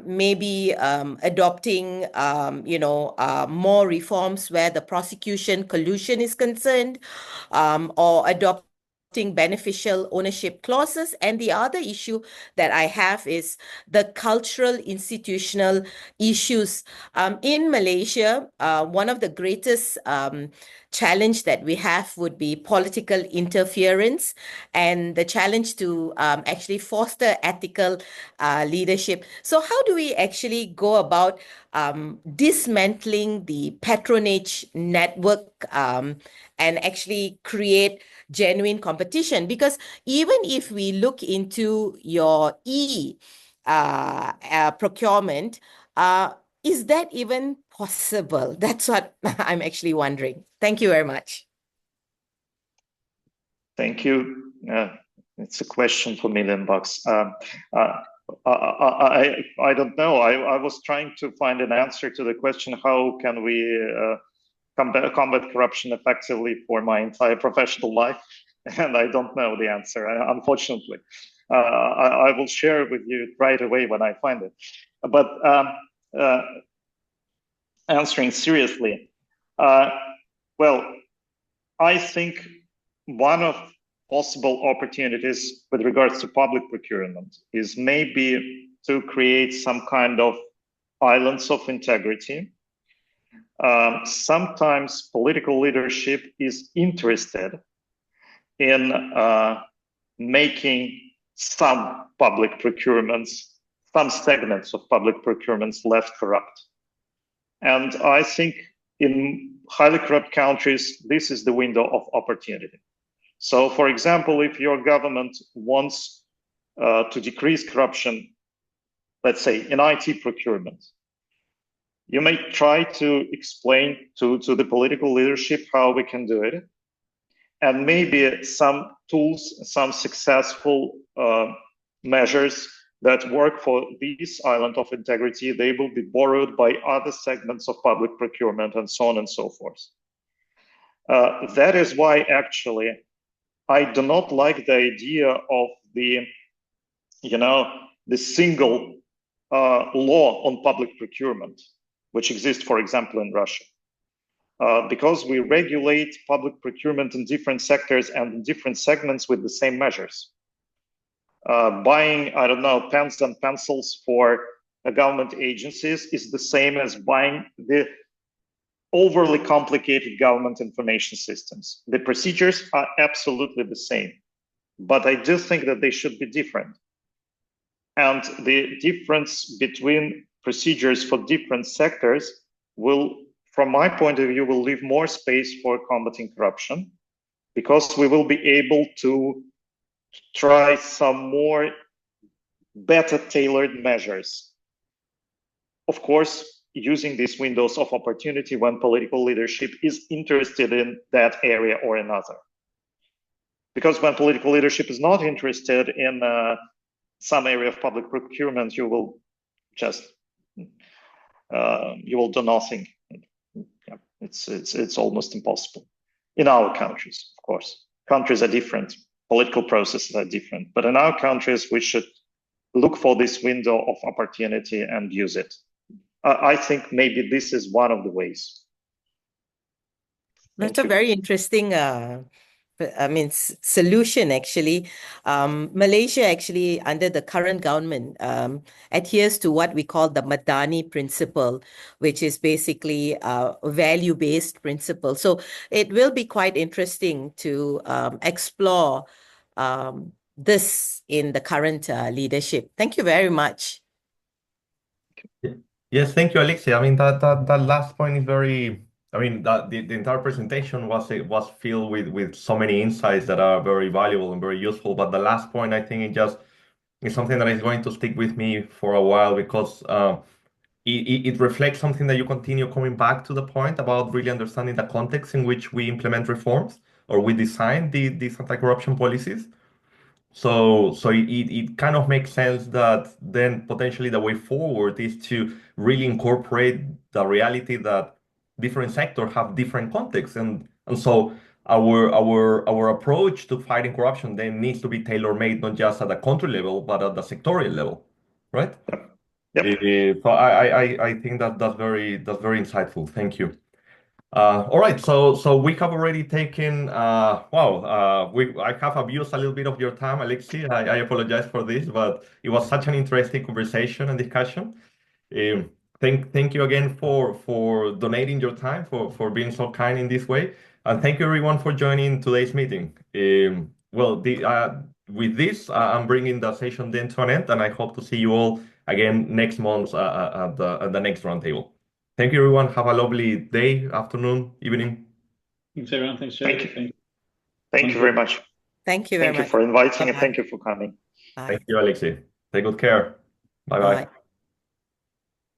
maybe adopting, more reforms where the prosecution collusion is concerned, or adopting beneficial ownership clauses? And the other issue that I have is the cultural institutional issues. In Malaysia, one of the greatest challenge that we have would be political interference and the challenge to actually foster ethical leadership. So how do we actually go about dismantling the patronage network and actually create genuine competition? Because even if we look into your procurement, is that even possible? That's what I'm actually wondering. Thank you very much. Thank you. It's a question for $1 million. I don't know. I was trying to find an answer to the question, how can we combat corruption effectively for my entire professional life? And I don't know the answer, unfortunately. I will share it with you right away when I find it. But answering seriously, well, I think one of possible opportunities with regards to public procurement is maybe to create some kind of islands of integrity. Sometimes political leadership is interested in making some public procurements, some segments of public procurements less corrupt. And I think in highly corrupt countries, this is the window of opportunity. So, for example, if your government wants to decrease corruption, let's say in IT procurement, you may try to explain to the political leadership how we can do it. And maybe some tools, some successful measures that work for this island of integrity, they will be borrowed by other segments of public procurement and so on and so forth. That is why actually I do not like the idea of the single law on public procurement, which exists, for example, in Russia. Because we regulate public procurement in different sectors and in different segments with the same measures. Buying, I don't know, pens and pencils for government agencies is the same as buying the overly complicated government information systems. The procedures are absolutely the same, but I do think that they should be different. And the difference between procedures for different sectors will, from my point of view, will leave more space for combating corruption, because we will be able to try some more better tailored measures. Of course, using these windows of opportunity when political leadership is interested in that area or another. Because when political leadership is not interested in some area of public procurement, you will just you will do nothing. Yeah, it's almost impossible in our countries. Of course, countries are different, political processes are different, but in our countries we should look for this window of opportunity and use it. I think maybe this is one of the ways. That's a very interesting solution, actually. Malaysia actually, under the current government, adheres to what we call the Madani principle, which is basically a value-based principle. So it will be quite interesting to explore this in the current leadership. Thank you very much. Yes, thank you, Alexey. I mean, that last point is very, I mean, the entire presentation was filled with so many insights that are very valuable and very useful. But the last point, I think, is something that is going to stick with me for a while, because it reflects something that you continue coming back to, the point about really understanding the context in which we implement reforms or we design these anti-corruption policies. So it kind of makes sense that then potentially the way forward is to really incorporate the reality that different sectors have different contexts, and so our approach to fighting corruption then needs to be tailor-made, not just at the country level but at the sectorial level, right? Yep. So I think that's very insightful. Thank you. All right, so we have already taken I have abused a little bit of your time, Alexey. I apologize for this, but it was such an interesting conversation and discussion. Thank you again for donating your time, for being so kind in this way, and thank you everyone for joining today's meeting. With this, I'm bringing the session then to an end, and I hope to see you all again next month at the next roundtable. Thank you, everyone. Have a lovely day, afternoon, evening. Thanks, everyone. Thanks, Joe. Thank you very much. Thank you very much. Thank you for inviting Bye-bye. and thank you for coming. Bye. Thank you, Alexey. Take good care. Bye-bye. Bye.